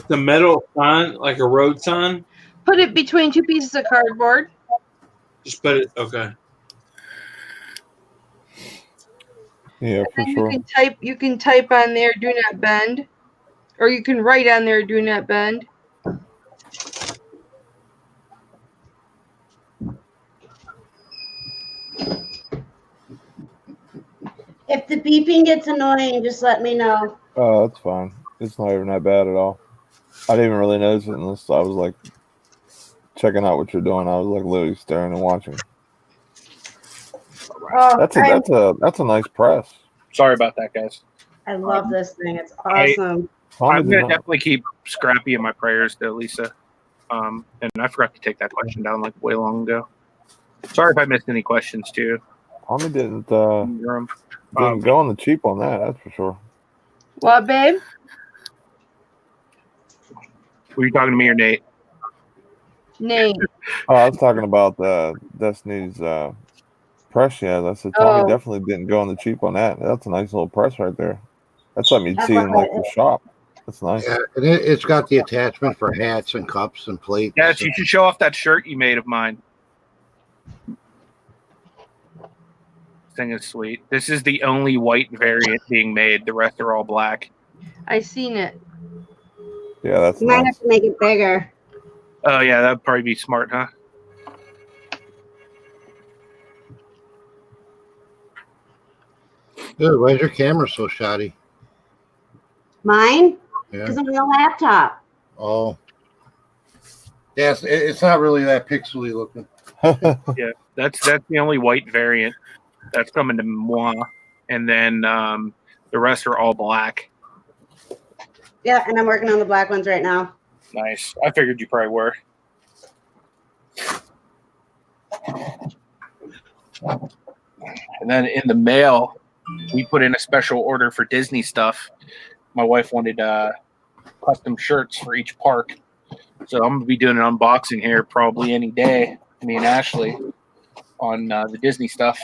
The metal sign, like a road sign? Put it between 2 pieces of cardboard. Just put it, okay. Yeah, for sure. You can type on there, do not bend. Or you can write on there, do not bend. If the beeping gets annoying, just let me know. Oh, that's fine. It's not even that bad at all. I didn't even really notice it unless I was like checking out what you're doing. I was like literally staring and watching. Oh, That's a nice press. Sorry about that, guys. I love this thing. It's awesome. I'm going to definitely keep Scrappy in my prayers, though, Lisa. And I forgot to take that question down like way long ago. Sorry if I missed any questions, too. Tommy didn't go on the cheap on that, that's for sure. What, babe? Were you talking to me or Nate? Nate. Oh, I was talking about Destiny's press. Yeah, I said Tommy definitely didn't go on the cheap on that. That's a nice little press right there. That's something you'd see in like the shop. That's nice. Yeah, and it's got the attachment for hats and cups and plates. Yes, you should show off that shirt you made of mine. This thing is sweet. This is the only white variant being made. The rest are all black. I seen it. Yeah, that's You might nice. have to make it bigger. Oh, yeah, that'd probably be smart, huh? Dude, why is your camera so shoddy? Mine? Yeah. Because I'm on a laptop. Oh. Yes, it's not really that pixely looking. Yeah, that's the only white variant that's coming to moi, and then the rest are all black. Yeah, and I'm working on the black ones right now. Nice. I figured you probably were. And then in the mail, we put in a special order for Disney stuff. My wife wanted custom shirts for each park. So I'm going to be doing an unboxing here probably any day, me and Ashley, on the Disney stuff.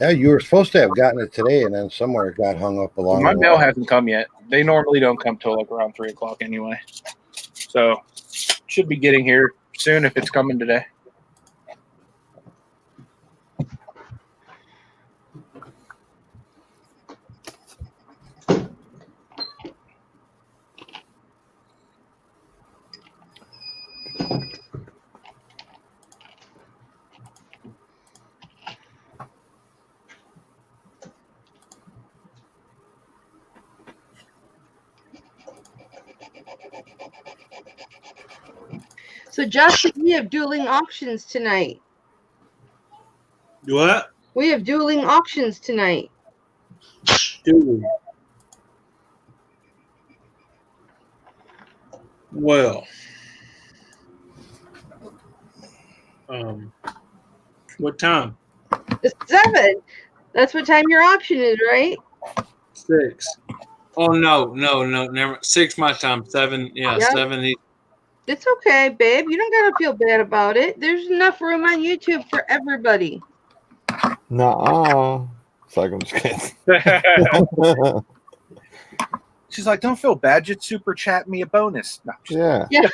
Yeah, you were supposed to have gotten it today, and then somewhere it got hung up along My the mail way. hasn't come yet. They normally don't come till like around 3 o'clock anyway. So should be getting here soon if it's coming today. So, Justin, we have dueling auctions tonight. What? We have dueling auctions tonight. Dude. Well. What time? It's 7. That's what time your auction is, right? 6. Oh no, never. 6 my time. 7. Yeah, Yep. 7. It's okay, babe. You don't gotta feel bad about it. There's enough room on YouTube for everybody. Nuh-uh. It's like I'm just kidding. She's like, don't feel bad. Just super chat me a bonus. No, just Yeah. I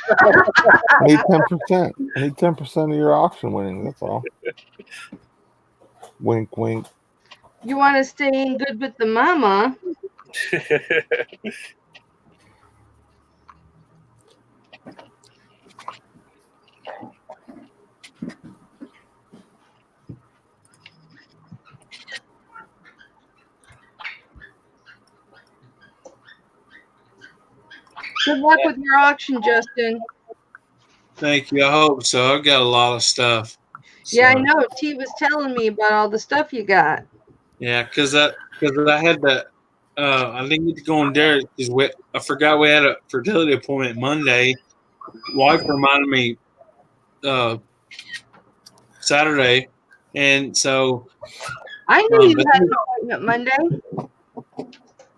need 10%. I need 10% of your auction winnings. That's all. Wink, wink. You want to stay in good with the mama? Good luck with your auction, Justin. Thank you. I hope so. I've got a lot of stuff. Yeah, I So, know. T was telling me about all the stuff you got. Yeah, because I had that. I didn't get to go on there because I forgot we had a fertility appointment Monday. Wife reminded me Saturday, and so I knew you had an appointment Monday.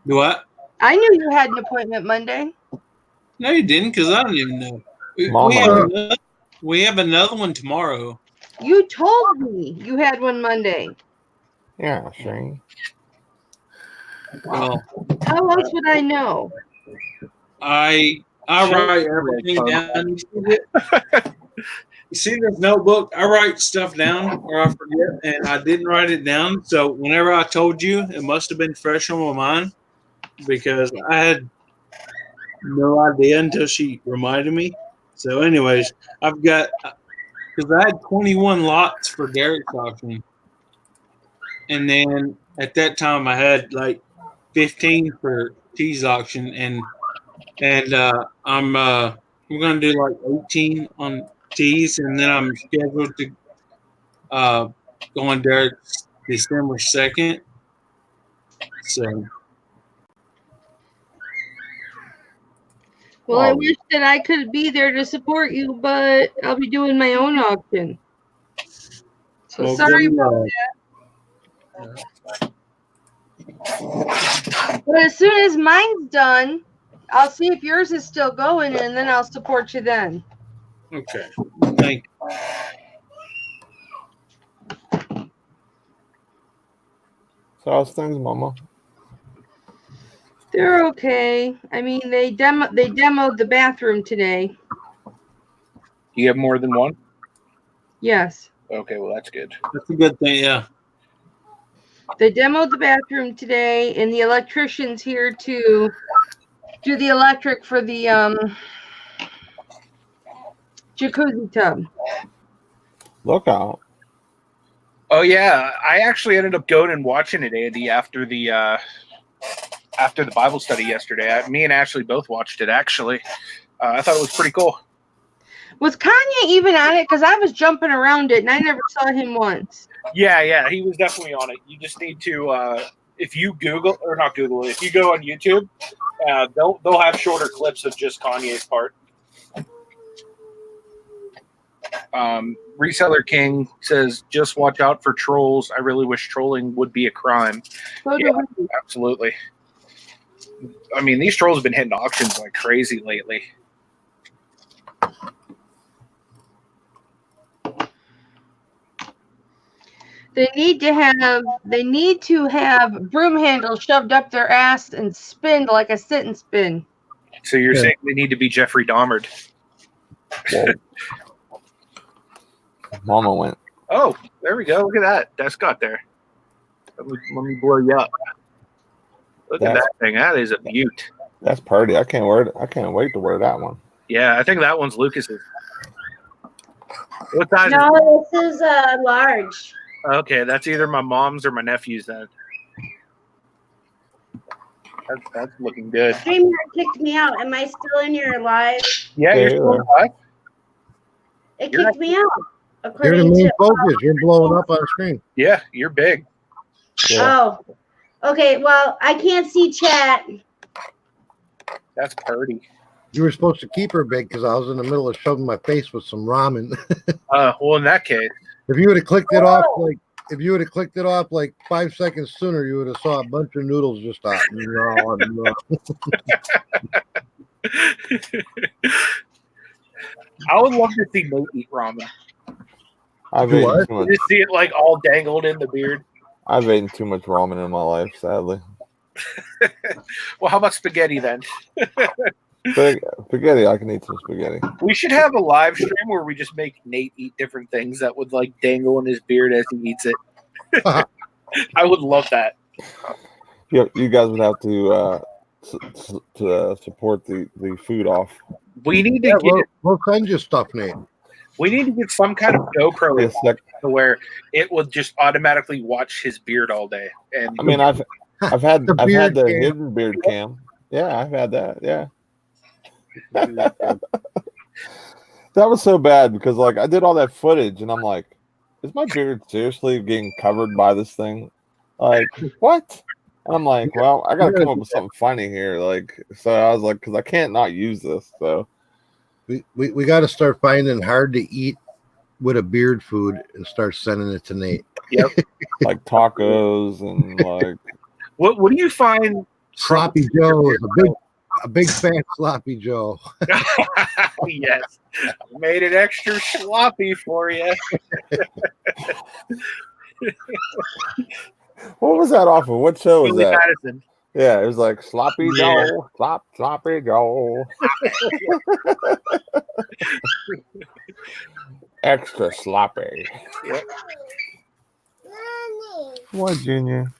do what? I knew you had an appointment Monday. No, you didn't, because I didn't even know. We have another one tomorrow. You told me you had one Monday. Yeah, Shane. Well, how else would I know? I write everything down. You see this notebook? I write stuff down or I forget, and I didn't write it down. So whenever I told you, it must have been fresh on my mind because I had no idea until she reminded me. So, anyways, I've got because I had 21 lots for Derek's auction, and then at that time I had like 15 for T's auction, and I'm going to do like 18 on T's, and then I'm scheduled to go on Derek's December 2nd. So. Well, I wish that I could be there to support you, but I'll be doing my own auction. So Well, sorry about that. But as soon as mine's done, I'll see if yours is still going, and then I'll support you then. Okay. Thank you. So how's things, Mama? They're okay. I mean, they demoed the bathroom today. You have more than one? Yes. Okay, well, that's good. That's a good thing, yeah. They demoed the bathroom today, and the electrician's here to do the electric for the jacuzzi tub. Look out. Oh, yeah. I actually ended up going and watching it, Andy, after the Bible study yesterday. Me and Ashley both watched it, actually. I thought it was pretty cool. Was Kanye even on it? Because I was jumping around it and I never saw him once. Yeah, he was definitely on it. You just need to, if you Google or not Google it, if you go on YouTube, they'll have shorter clips of just Kanye's part. Reseller King says, "Just watch out for trolls. I really wish trolling would be a crime." Yeah, absolutely. I mean, these trolls have been hitting auctions like crazy lately. They need to have broom handles shoved up their ass and spin like a sit and spin. So you're saying they need to be Jeffrey Dahmered? Whoa. Mama went. Oh, there we go. Look at that. That's got there. Let me blow you up. Look at that thing. That is a beaut. That's pretty. I can't wait to wear that one. Yeah, I think that one's Lucas's. What size? No, this is large. Okay, that's either my mom's or my nephew's then. That's looking good. StreamYard kicked me out. Am I still in your live? Yeah, you're still live. It kicked me out. You're the main focus. You're blowing up on screen. Yeah, you're big. Yeah. Oh, okay. Well, I can't see chat. That's pretty. You were supposed to keep her big because I was in the middle of shoving my face with some ramen. Well, in that case, if you would have clicked it off like 5 seconds sooner, you would have saw a bunch of noodles just stop. I would love to see Nate eat ramen. I've eaten too much. Just see it like all dangled in the beard. I've eaten too much ramen in my life, sadly. Well, how about spaghetti then? Spaghetti, I can eat some spaghetti. We should have a live stream where we just make Nate eat different things that would like dangle in his beard as he eats it. I would love that. Yeah, you guys would have to support the food off. We need to get. We'll send you stuff, Nate. We need to get some kind of GoPro where it will just automatically watch his beard all day. And I mean, I've had the hidden beard cam. Yeah, I've had that. Yeah. That was so bad because like I did all that footage and I'm like, is my beard seriously getting covered by this thing? Like what? And I'm like, well, I gotta come up with something funny here. Like, so I was like, because I can't not use this. So we got to start finding hard to eat with a beard food and start sending it to Nate. Yep. Like tacos and like what do you find? Sloppy Joe is a big fat Sloppy Joe. Yes, made it extra sloppy for you. What was that off of? What show was that? Madison. Yeah, it was like Sloppy Joe, Sloppy Joe. Extra sloppy. Yep. What, Junior?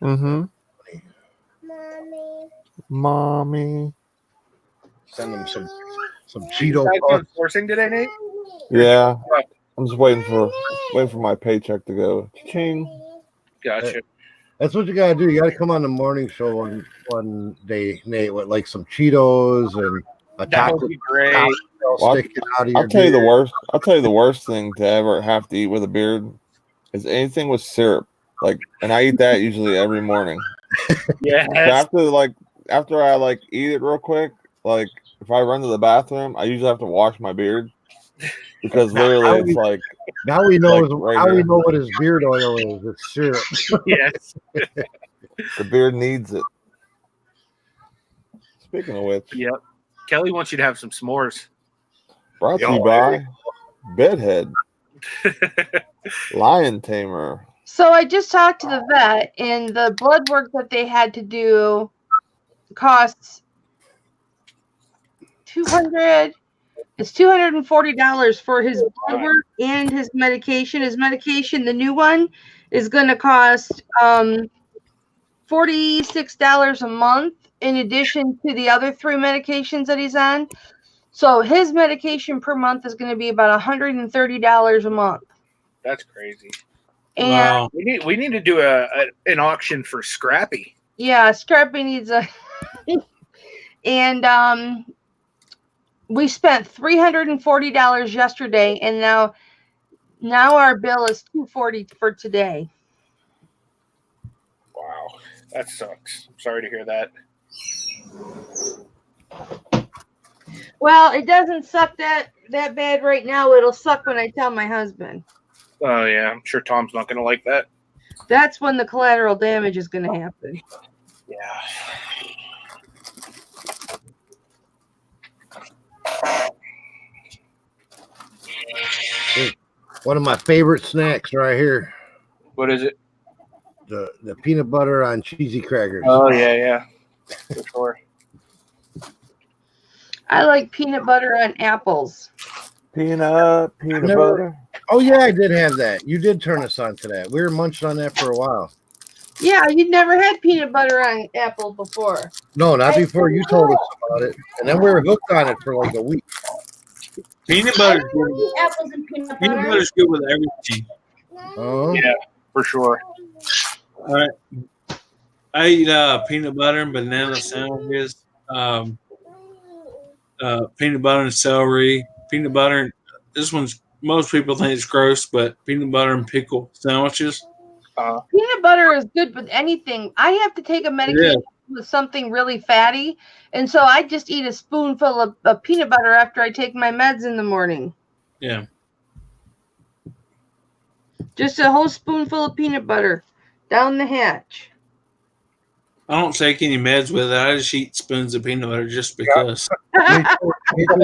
Mm-hmm. Mommy. Send them some Cheeto. Sourcing today, Nate? Yeah. I'm just waiting for my paycheck to go. Ching. Gotcha. That's what you gotta do. You gotta come on the morning show one day, Nate, with like some Cheetos and a taco. That would be great. Well, I'll tell you the worst thing to ever have to eat with a beard is anything with syrup. Like, and I eat that usually every morning. Yeah. After I like eat it real quick, like if I run to the bathroom, I usually have to wash my beard because literally it's like now we know like we know what his beard oil is. It's syrup. Yes. The beard needs it. Speaking of which, Yep. Kelly wants you to have some s'mores. brought to you by Bedhead, Lion Tamer. So I just talked to the vet, and the blood work that they had to do costs $240 for his blood work and his medication. His medication, the new one, is going to cost $46 a month in addition to the other 3 medications that he's on. So his medication per month is going to be about $130 a month. That's crazy. And wow. We need to do an auction for Scrappy. yeah, Scrappy needs a and We spent $340 yesterday, and now our bill is $240 for today. Wow, that sucks. I'm sorry to hear that. Well, it doesn't suck that bad right now. It'll suck when I tell my husband. Oh yeah, I'm sure Tom's not going to like that. That's when the collateral damage is going to happen. Yeah. One of my favorite snacks right here. What is it? The peanut butter on cheesy crackers. Oh yeah, for sure. I like peanut butter on apples. Peanut butter. Oh yeah, I did have that. You did turn us on to that. We were munching on that for a while. Yeah, you'd never had peanut butter on apple before. No, not before you told us about it. And then we were hooked on it for like a week. Peanut butter. Apples and peanut Peanut butter. butter's good with everything. Oh, Yeah, for sure. All right. I eat peanut butter and banana sandwiches. Peanut butter and celery. Peanut butter. And, this one's most people think it's gross, but peanut butter and pickle sandwiches. Peanut butter is good with anything. I have to take a medication with something really fatty, and so I just eat a spoonful of peanut butter after I take my meds in the morning. Yeah. Just a whole spoonful of peanut butter down the hatch. I don't take any meds with it. I just eat spoons of peanut butter just because. me too,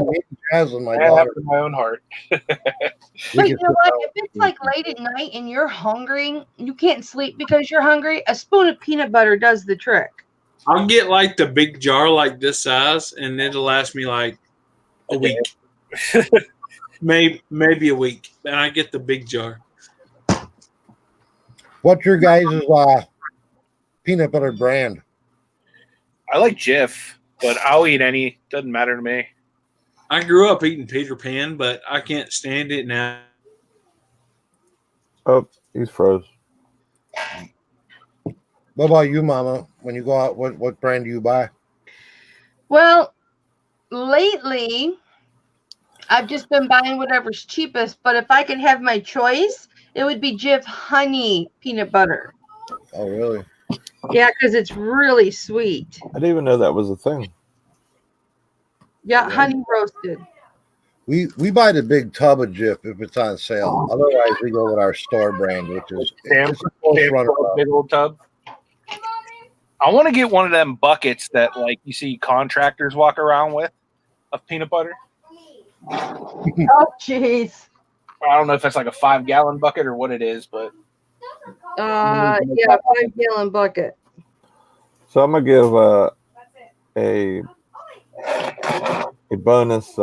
Jazz and my I daughter. have it in my own heart. But you know what? If it's like late at night and you're hungry, you can't sleep because you're hungry, a spoon of peanut butter does the trick. I'll get like the big jar like this size, and it'll last me like a week. maybe a week. And I get the big jar. What's your guys' peanut butter brand? I like Jif, but I'll eat any. Doesn't matter to me. I grew up eating Peter Pan, but I can't stand it now. Oh, he's froze. What about you, Mama? When you go out, what brand do you buy? Well, lately, I've just been buying whatever's cheapest, but if I could have my choice, it would be Jif honey peanut butter. Oh, really? Yeah, because it's really sweet. I didn't even know that was a thing. Yeah, honey roasted. We buy the big tub of Jif if it's on sale. Otherwise, we go with our store brand, which is it's a close runaround. Big old tub. I want to get one of them buckets that like you see contractors walk around with of peanut butter. Oh, jeez. I don't know if that's like a 5-gallon bucket or what it is, but Yeah, 5-gallon bucket. So I'm gonna give a bonus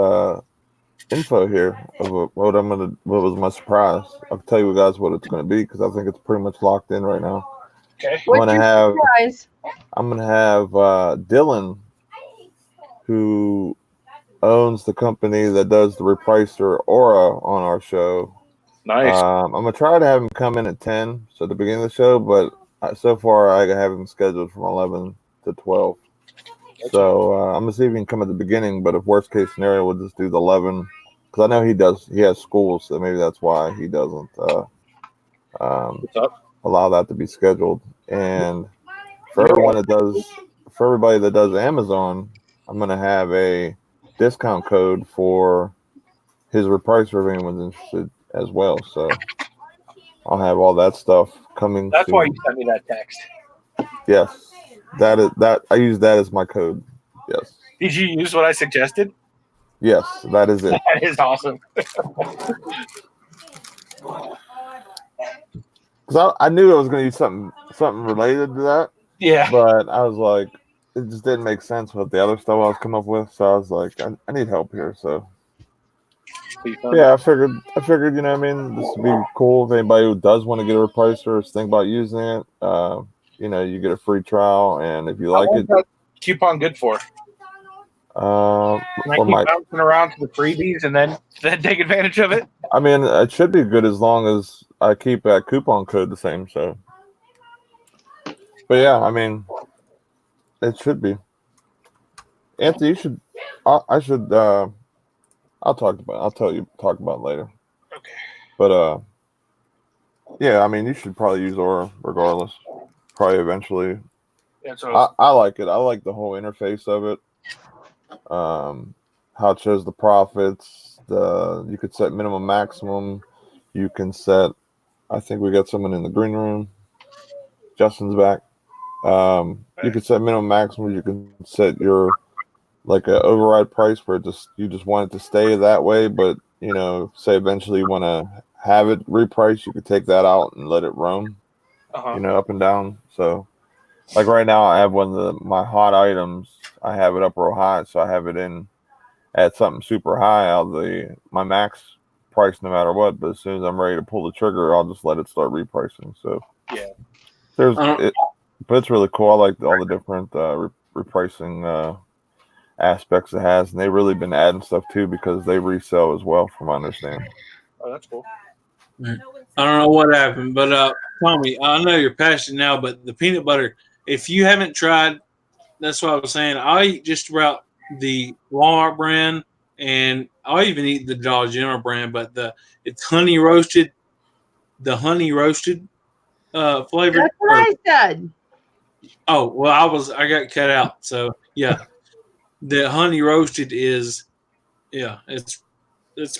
info here of what was my surprise. I'll tell you guys what it's gonna be because I think it's pretty much locked in right now. okay. I'm gonna have Dylan, who owns the company that does the repricer Aura on our show. Nice. I'm gonna try to have him come in at 10, so at the beginning of the show, but so far I have him scheduled from 11 to 12. So I'm gonna see if he can come at the beginning, but if worst case scenario, we'll just do the 11 because I know he has school, so maybe that's why he doesn't allow that to be scheduled. And for everybody that does Amazon, I'm gonna have a discount code for his repricer if anyone's interested as well. So I'll have all that stuff coming. That's soon. why you sent me that text. Yes, I use that as my code. Yes. Did you use what I suggested? Yes, that is it. That is awesome. Because I knew I was going to use something related to that. Yeah. But I was like, it just didn't make sense with the other stuff I was coming up with. So I was like, I need help here. So yeah, I figured, you know what I mean? This would be cool if anybody who does want to get a repricer or think about using it. You get a free trial, and if you like it, coupon good for. Can I keep bouncing around to the freebies and then take advantage of it? I mean, it should be good as long as I keep that coupon code the same. So, but yeah, I mean, it should be. Anthony, you should. I should I'll talk about it later. Okay. But yeah, I mean, you should probably use Aura regardless. Probably eventually. That's what I like it. I like the whole interface of it. How it shows the profits. You could set minimum, maximum. You can set. I think we got someone in the green room. Justin's back. You can set minimum, maximum. You can set your like an override price where you just want it to stay that way, but you know, say eventually you want to have it repriced, you could take that out and let it roam, you know, up and down. So, like right now, I have one of my hot items. I have it up real high, so I have it in at something super high. My max price no matter what. But as soon as I'm ready to pull the trigger, I'll just let it start repricing. So yeah. But it's really cool. I like all the different repricing aspects it has, and they've really been adding stuff too because they resell as well, from my understanding. Oh, that's cool. I don't know what happened, but Tommy, I know you're passionate now, but the peanut butter, if you haven't tried, that's what I was saying. I eat just about the Walmart brand, and I'll even eat the Dollar General brand, but it's honey roasted, the honey roasted flavor. That's what I said. Oh, well, I got cut out. So yeah, the honey roasted is, yeah, it's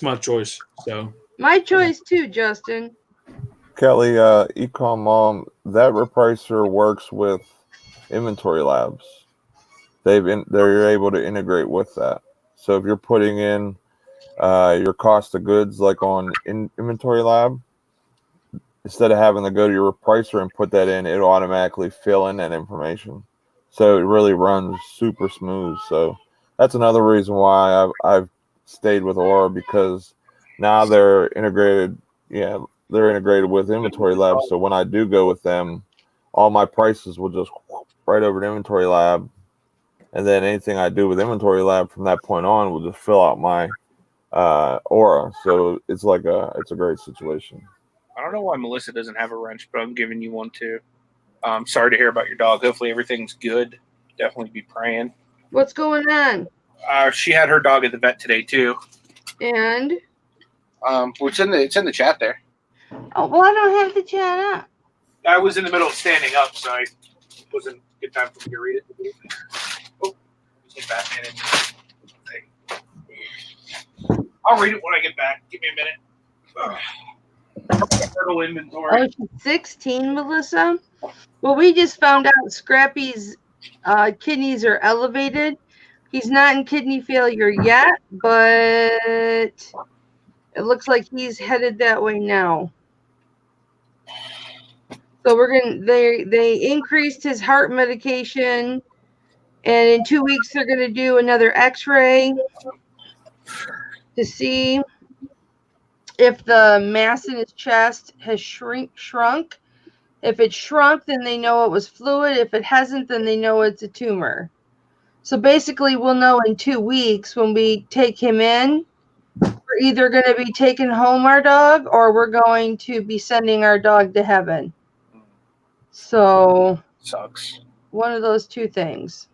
my choice. So My choice too, Justin. Kelly, Ecom Mom, that repricer works with Inventory Labs. They're able to integrate with that. So if you're putting in your cost of goods like on Inventory Lab, instead of having to go to your repricer and put that in, it'll automatically fill in that information. So it really runs super smooth. So that's another reason why I've stayed with Aura, because now they're integrated. Yeah, they're integrated with Inventory Lab. So when I do go with them, all my prices will just right over to Inventory Lab, and then anything I do with Inventory Lab from that point on will just fill out my Aura. So it's a great situation. I don't know why Melissa doesn't have a wrench, but I'm giving you one too. Sorry to hear about your dog. Hopefully everything's good. Definitely be praying. What's going on? She had her dog at the vet today too. And It's in the chat there. oh well, I don't have the chat up. I was in the middle of standing up, so I wasn't a good time for me to read it. Oh, Batman in. I'll read it when I get back. Give me a minute. Total inventory. Oh, she's 16, Melissa. Well, we just found out Scrappy's kidneys are elevated. He's not in kidney failure yet, but it looks like he's headed that way now. So they increased his heart medication, and in 2 weeks they're gonna do another X-ray to see if the mass in his chest has shrunk. If it shrunk, then they know it was fluid. If it hasn't, then they know it's a tumor. So basically, we'll know in 2 weeks when we take him in. We're either going to be taking home our dog or we're going to be sending our dog to heaven. So sucks. One of those two things.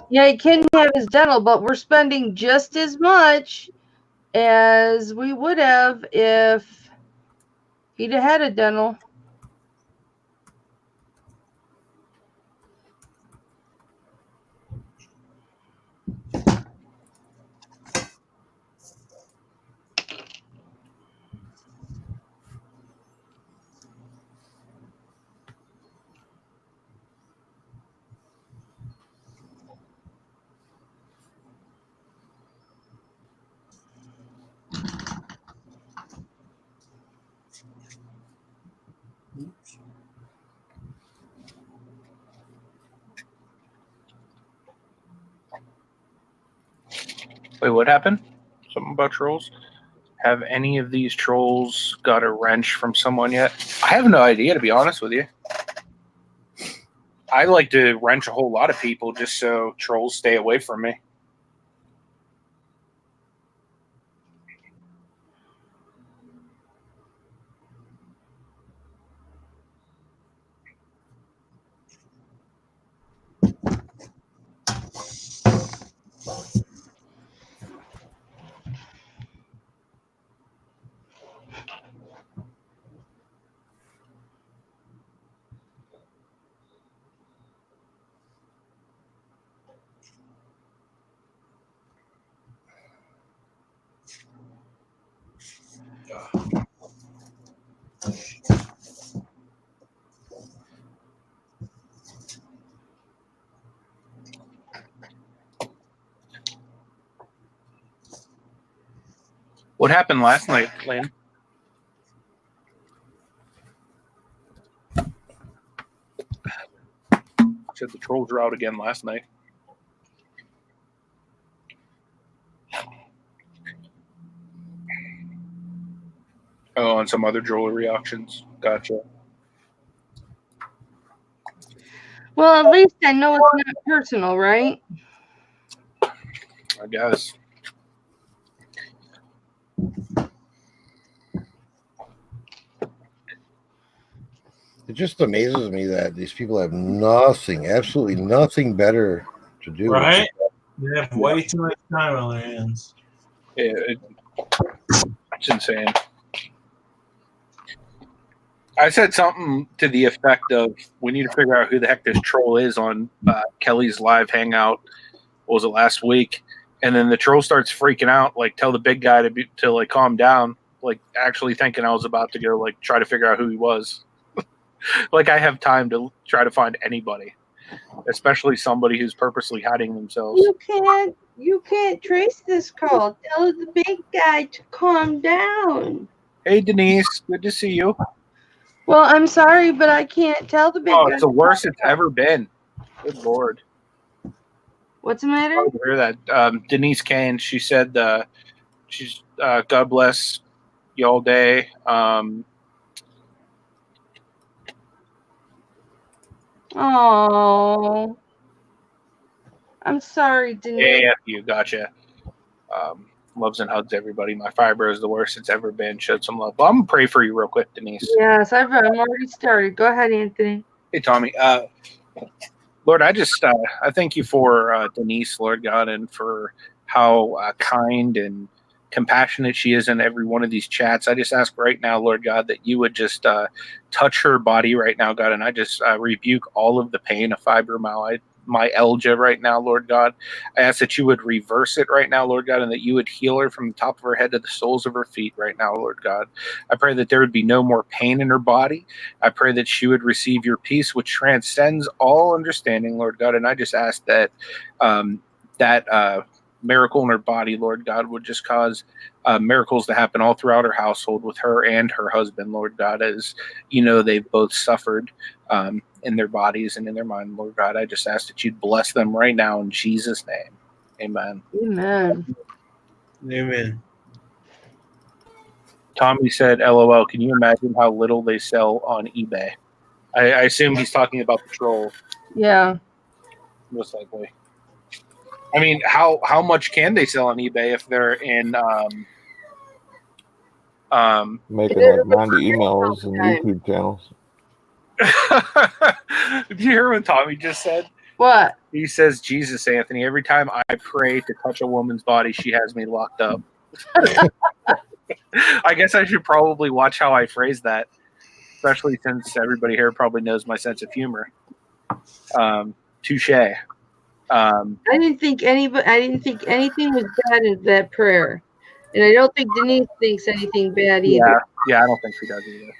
Yeah, he can have his dental, but we're spending just as much as we would have if he'd have had a dental. Wait, what happened? Something about trolls? Have any of these trolls got a wrench from someone yet? I have no idea, to be honest with you. I like to wrench a whole lot of people just so trolls stay away from me. What happened last night, Lynn? Said the trolls were out again last night. Oh, on some other jewelry auctions. Gotcha. Well, at least I know it's not personal, right? I guess. It just amazes me that these people have nothing, absolutely nothing better to do. Right? They have way too much time on their hands. It's insane. I said something to the effect of, we need to figure out who the heck this troll is on Kelly's live hangout. What was it, last week? And then the troll starts freaking out, like tell the big guy to like calm down, like actually thinking I was about to go like try to figure out who he was. Like I have time to try to find anybody, especially somebody who's purposely hiding themselves. You can't trace this call. Tell the big guy to calm down. Hey Denise, good to see you. Well, I'm sorry, but I can't tell the big guy. Oh, it's the worst it's ever been. Good Lord. What's the matter? I hear that. Denise Kane, she said she's God bless you all day. Oh, I'm sorry, Denise. Yeah, you gotcha. Loves and hugs everybody. My fiber is the worst it's ever been. Showed some love. Well, I'm gonna pray for you real quick, Denise. Yes, I'm already started. Go ahead, Anthony. Hey, Tommy. Lord, I thank you for Denise, Lord God, and for how kind and compassionate she is in every one of these chats. I just ask right now, Lord God, that you would just touch her body right now, God, and I just rebuke all of the pain of fibromyalgia right now, Lord God. I ask that you would reverse it right now, Lord God, and that you would heal her from the top of her head to the soles of her feet right now, Lord God. I pray that there would be no more pain in her body. I pray that she would receive your peace, which transcends all understanding, Lord God, and I just ask that miracle in her body, Lord God, would just cause miracles to happen all throughout her household with her and her husband, Lord God, as you know they've both suffered in their bodies and in their mind, Lord God. I just ask that you'd bless them right now in Jesus' name. Amen. Amen. Amen. Tommy said, LOL, can you imagine how little they sell on eBay? I assume he's talking about the troll. Yeah. Most likely. I mean, how much can they sell on eBay if they're in making like 90 emails and YouTube channels? Did you hear what Tommy just said? What? He says, Jesus, Anthony, every time I pray to touch a woman's body, she has me locked up. I guess I should probably watch how I phrase that, especially since everybody here probably knows my sense of humor. Touche. I didn't think anything was bad in that prayer, and I don't think Denise thinks anything bad either. Yeah, I don't think she does either.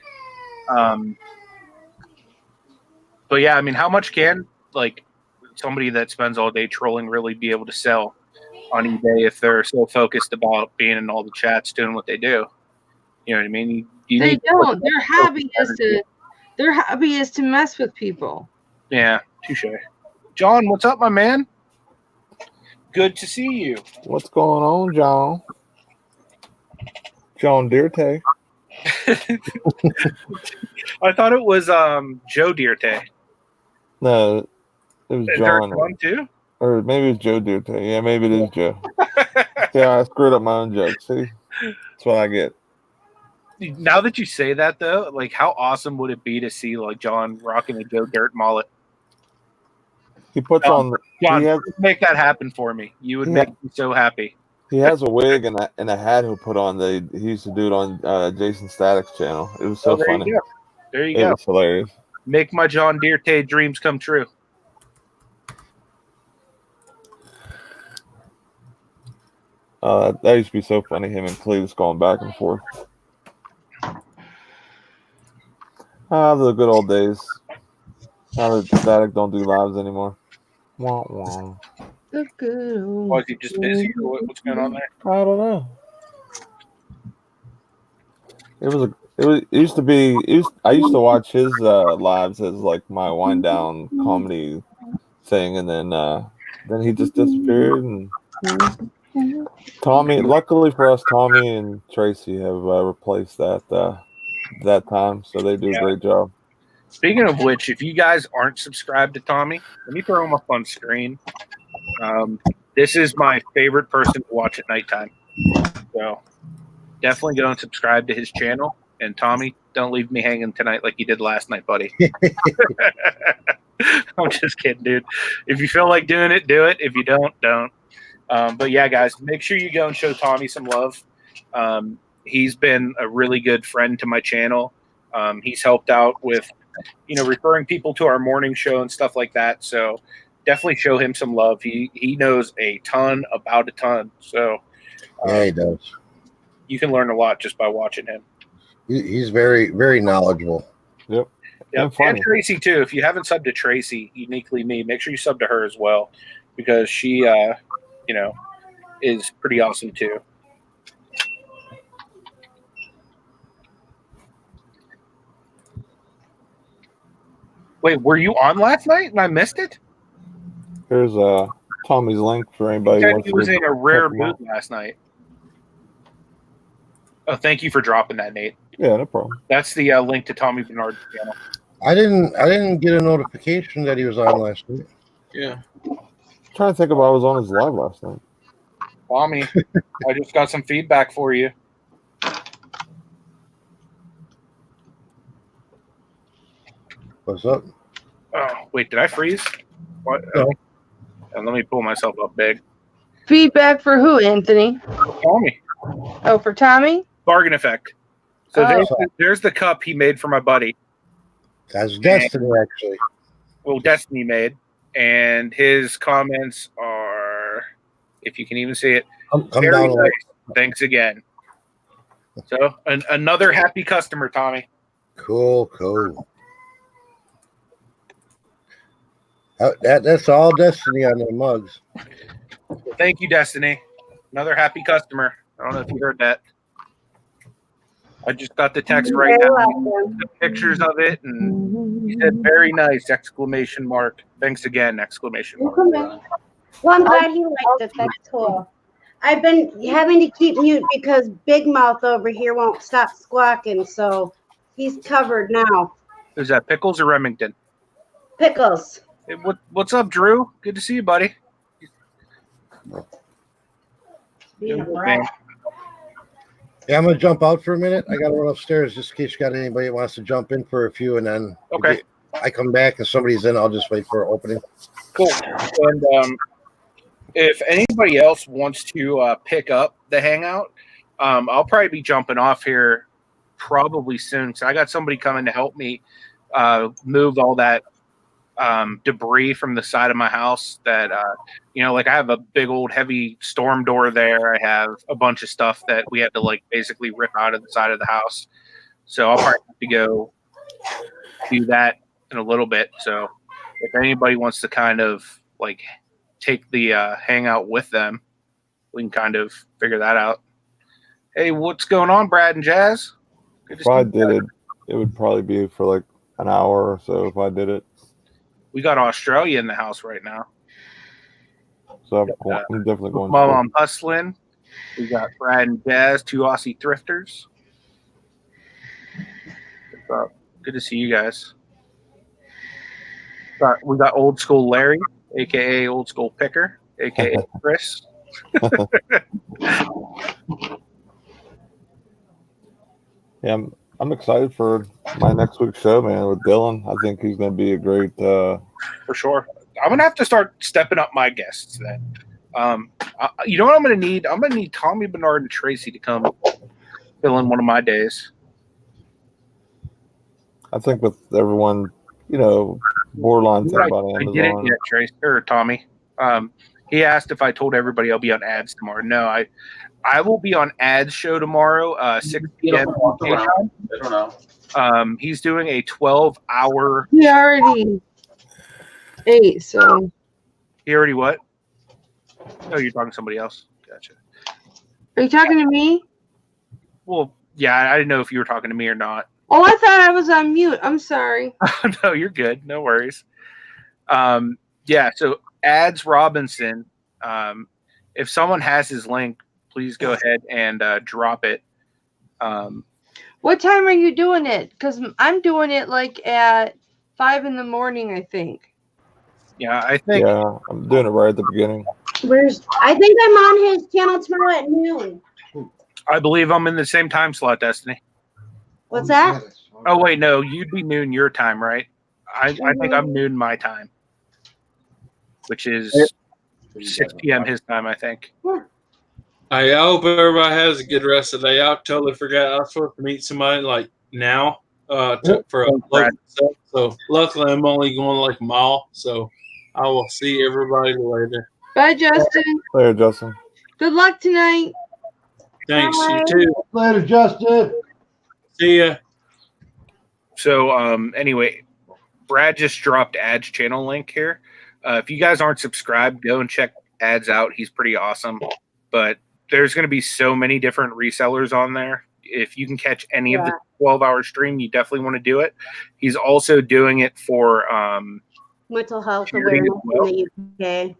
But yeah, I mean, how much can like somebody that spends all day trolling really be able to sell on eBay if they're so focused about being in all the chats doing what they do? You know what I mean? They don't. Their hobby is to mess with people. Yeah, touche. John, what's up, my man? Good to see you. What's going on, John? John Dirte. I thought it was Joe Dirte. No, it was Is John. there one too? Or maybe it's Joe Dirte. Yeah, maybe it is Joe. Yeah, I screwed up my own joke. See? That's what I get. Now that you say that, though, like, how awesome would it be to see like John rocking a Joe Dirt mullet? He puts on. John, make that happen for me. You would make me so happy. He has a wig and a hat he'll put on. He used to do it on Jason Static's channel. It was so funny. You go. There you go. It was hilarious. Make my John Dirte dreams come true. That used to be so funny. Him and Cletus going back and forth. The good old days. Now that Static don't do lives anymore. Wah, wah. The good old Was he just busy or what's going on there? I don't know. It used to be. I used to watch his lives as like my wind down comedy thing, and then he just disappeared. And Tommy, luckily for us, Tommy and Tracy have replaced that time, so they do a great job. Speaking of which, if you guys aren't subscribed to Tommy, let me throw him up on screen. This is my favorite person to watch at nighttime. So definitely go and subscribe to his channel. And Tommy, don't leave me hanging tonight like you did last night, buddy. I'm just kidding, dude. If you feel like doing it, do it. If you don't, don't. But yeah, guys, make sure you go and show Tommy some love. He's been a really good friend to my channel. He's helped out with, referring people to our morning show and stuff like that. So definitely show him some love. He knows a ton about a ton. So yeah, he does. You can learn a lot just by watching him. He's very, very knowledgeable. Yep. And Tracy too. If you haven't subbed to Tracy, uniquely me, make sure you sub to her as well, because she, is pretty awesome too. Wait, were you on last night and I missed it? Here's Tommy's link for anybody who wants He was to in a rare check him mood out. last night. Oh, thank you for dropping that, Nate. Yeah, no problem. That's the link to Tommy Bernard's channel. I didn't get a notification that he was on last night. Yeah. I'm trying to think if I was on his live last night. Tommy, I just got some feedback for you. What's up? Oh, wait, did I freeze? What? No. And let me pull myself up big. Feedback for who, Anthony? Tommy. Oh, for Tommy? Bargain effect. So Oh. there's the cup he made for my buddy. That's Destiny, actually. Well, Destiny made. And his comments are, if you can even see it, Come very down a nice. Thanks again. So another happy customer, Tommy. Cool. That's all Destiny on their mugs. Thank you, Destiny. Another happy customer. I don't know if you heard that. I just got the text right now. The pictures of it, and he said, "Very nice!" Exclamation mark. Thanks again! Exclamation mark. Well, I'm glad he liked it. That's cool. I've been having to keep mute because Big Mouth over here won't stop squawking, so he's covered now. Is that Pickles or Remington? Pickles. Hey, what's up, Drew? Good to see you, buddy. Being a Good, brat. man. Yeah, I'm gonna jump out for a minute. I gotta run upstairs just in case you got anybody that wants to jump in for a few, and then Okay. I come back and somebody's in. I'll just wait for an opening. Cool. And if anybody else wants to pick up the Hangout, I'll probably be jumping off here probably soon. So I got somebody coming to help me move all that debris from the side of my house that, like I have a big old heavy storm door there. I have a bunch of stuff that we had to like basically rip out of the side of the house. So I'll probably have to go do that in a little bit. So if anybody wants to kind of like take the Hangout with them, we can kind of figure that out. Hey, what's going on, Brad and Jazz? Good to If I see you did guys. it would probably be for like an hour or so if I did it. We got Australia in the house right now. So I'm definitely going While to. I'm hustling, we got Brad and Jazz, two Aussie thrifters. What's up? Good to see you guys. We got old school Larry, aka old school Picker, aka Chris. Yeah, I'm excited for my next week's show, man, with Dylan. I think he's going to be a great. For sure. I'm gonna have to start stepping up my guests then. You know what I'm gonna need? I'm gonna need Tommy Bernard and Tracy to come fill in one of my days. I think with everyone, borderline thing about I Amazon. didn't yet, Tracy or Tommy. He asked if I told everybody I'll be on ads tomorrow. No, I will be on ads show tomorrow, 6 p.m. UK time. I don't know. He's doing a 12-hour. He already ate, so. He already what? Oh, you're talking to somebody else. Gotcha. Are you talking to me? Well, Yeah, I didn't know if you were talking to me or not. Oh, I thought I was on mute. I'm sorry. No, you're good. No worries. Yeah, so Ads Robinson, if someone has his link, please go ahead and drop it. What time are you doing it? Because I'm doing it like at 5 in the morning, I think. Yeah, I think. Yeah, I'm doing it right at the beginning. I think I'm on his channel tomorrow at noon. I believe I'm in the same time slot, Destiny. What's that? Oh, wait, no, you'd be noon your time, right? I think I'm noon my time, which is 6 p.m. his time, I think. I hope everybody has a good rest of the day. I totally forgot I was supposed to meet somebody like now for a local stuff. So luckily I'm only going like a mile. So I will see everybody later. Bye, Justin. Later, Justin. Good luck tonight. Thanks. Bye. You too. Later, Justin. See ya. So anyway, Brad just dropped Ads channel link here. If you guys aren't subscribed, go and check Ads out. He's pretty awesome. But there's going to be so many different resellers on there. If you can catch any of the 12-hour stream, you definitely want to do it. He's also doing it for Mental health charity awareness as well. in the UK.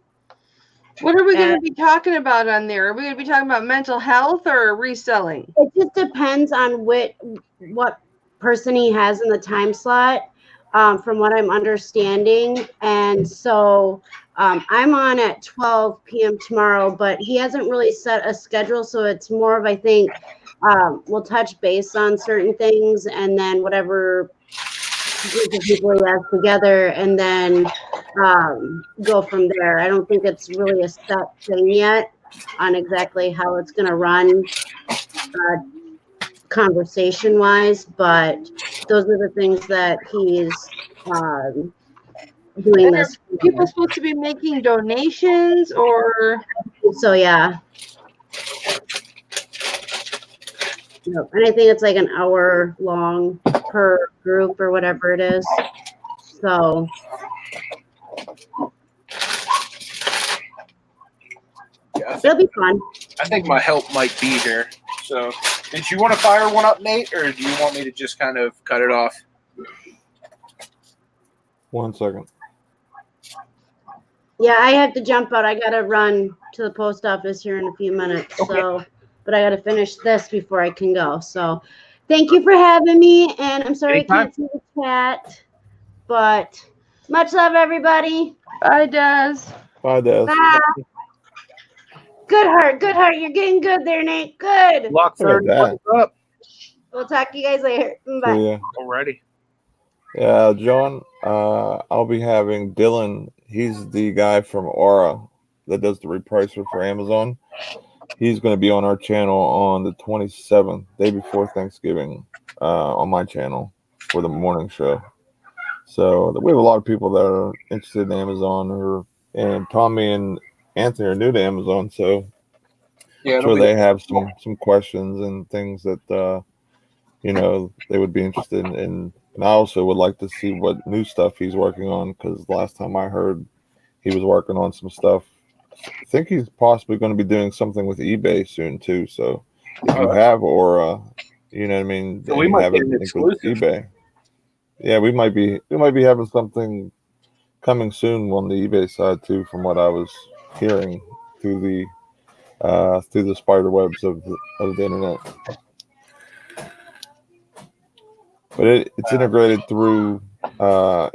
What are we going to be talking about on there? Are we going to be talking about mental health or reselling? It just depends on what person he has in the time slot, from what I'm understanding. And so I'm on at 12 p.m. tomorrow, but he hasn't really set a schedule. So it's more of, I think, we'll touch base on certain things and then whatever group of people he has together and then go from there. I don't think it's really a set thing yet on exactly how it's going to run conversation wise, but those are the things that he's doing this Are people supposed to be making donations or? So yeah. Yep. And I think it's like an hour long per group or whatever it is. So Yeah, it'll be fun. I think my help might be here. So, did you want to fire one up, Nate, or do you want me to just kind of cut it off? 1 second. Yeah, I have to jump out. I gotta run to the post office here in a few minutes. Okay. So, but I gotta finish this before I can go. So, thank you for having me. And I'm sorry Anytime. I can't see the chat, but much love, everybody. Bye, Des. Bye, Des. Bye. Good heart, good heart. You're getting good there, Nate. Good. Lock Look at 30 that. up We'll talk to you guys later. Bye. Yeah. already. Yeah, John, I'll be having Dylan. He's the guy from Aura that does the repricer for Amazon. He's going to be on our channel on the 27th, day before Thanksgiving, on my channel for the morning show. So we have a lot of people that are interested in Amazon, and Tommy and Anthony are new to Amazon, so Yeah, I'm sure they have some questions and things that they would be interested in. And I also would like to see what new stuff he's working on, because last time I heard he was working on some stuff. I think he's possibly going to be doing something with eBay soon too. So if you have Aura, you know what I mean, So we might get an exclusive. eBay. Yeah, we might be having something coming soon on the eBay side too, from what I was hearing through the spider webs of the internet. But it's integrated through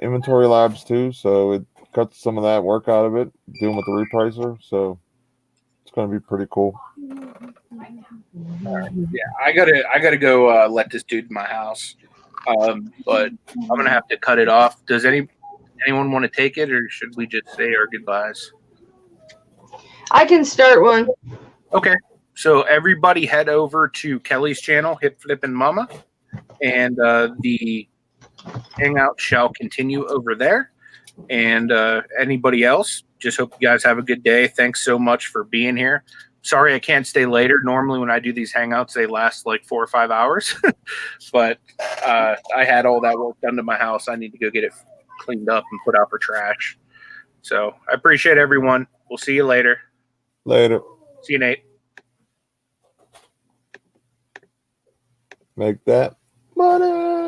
Inventory Labs too, so it cuts some of that work out of it, dealing with the repricer. So it's going to be pretty cool. Yeah, I gotta go let this dude in my house. But I'm gonna have to cut it off. Does anyone want to take it, or should we just say our goodbyes? I can start one. Okay, so everybody head over to Kelly's channel, Hip Flippin' Mama, and the Hangout shall continue over there. And anybody else, just hope you guys have a good day. Thanks so much for being here. Sorry I can't stay later. Normally when I do these Hangouts, they last like 4 or 5 hours. But I had all that work done to my house. I need to go get it cleaned up and put out for trash. So I appreciate everyone. We'll see you later. Later. See you, Nate. Make that money.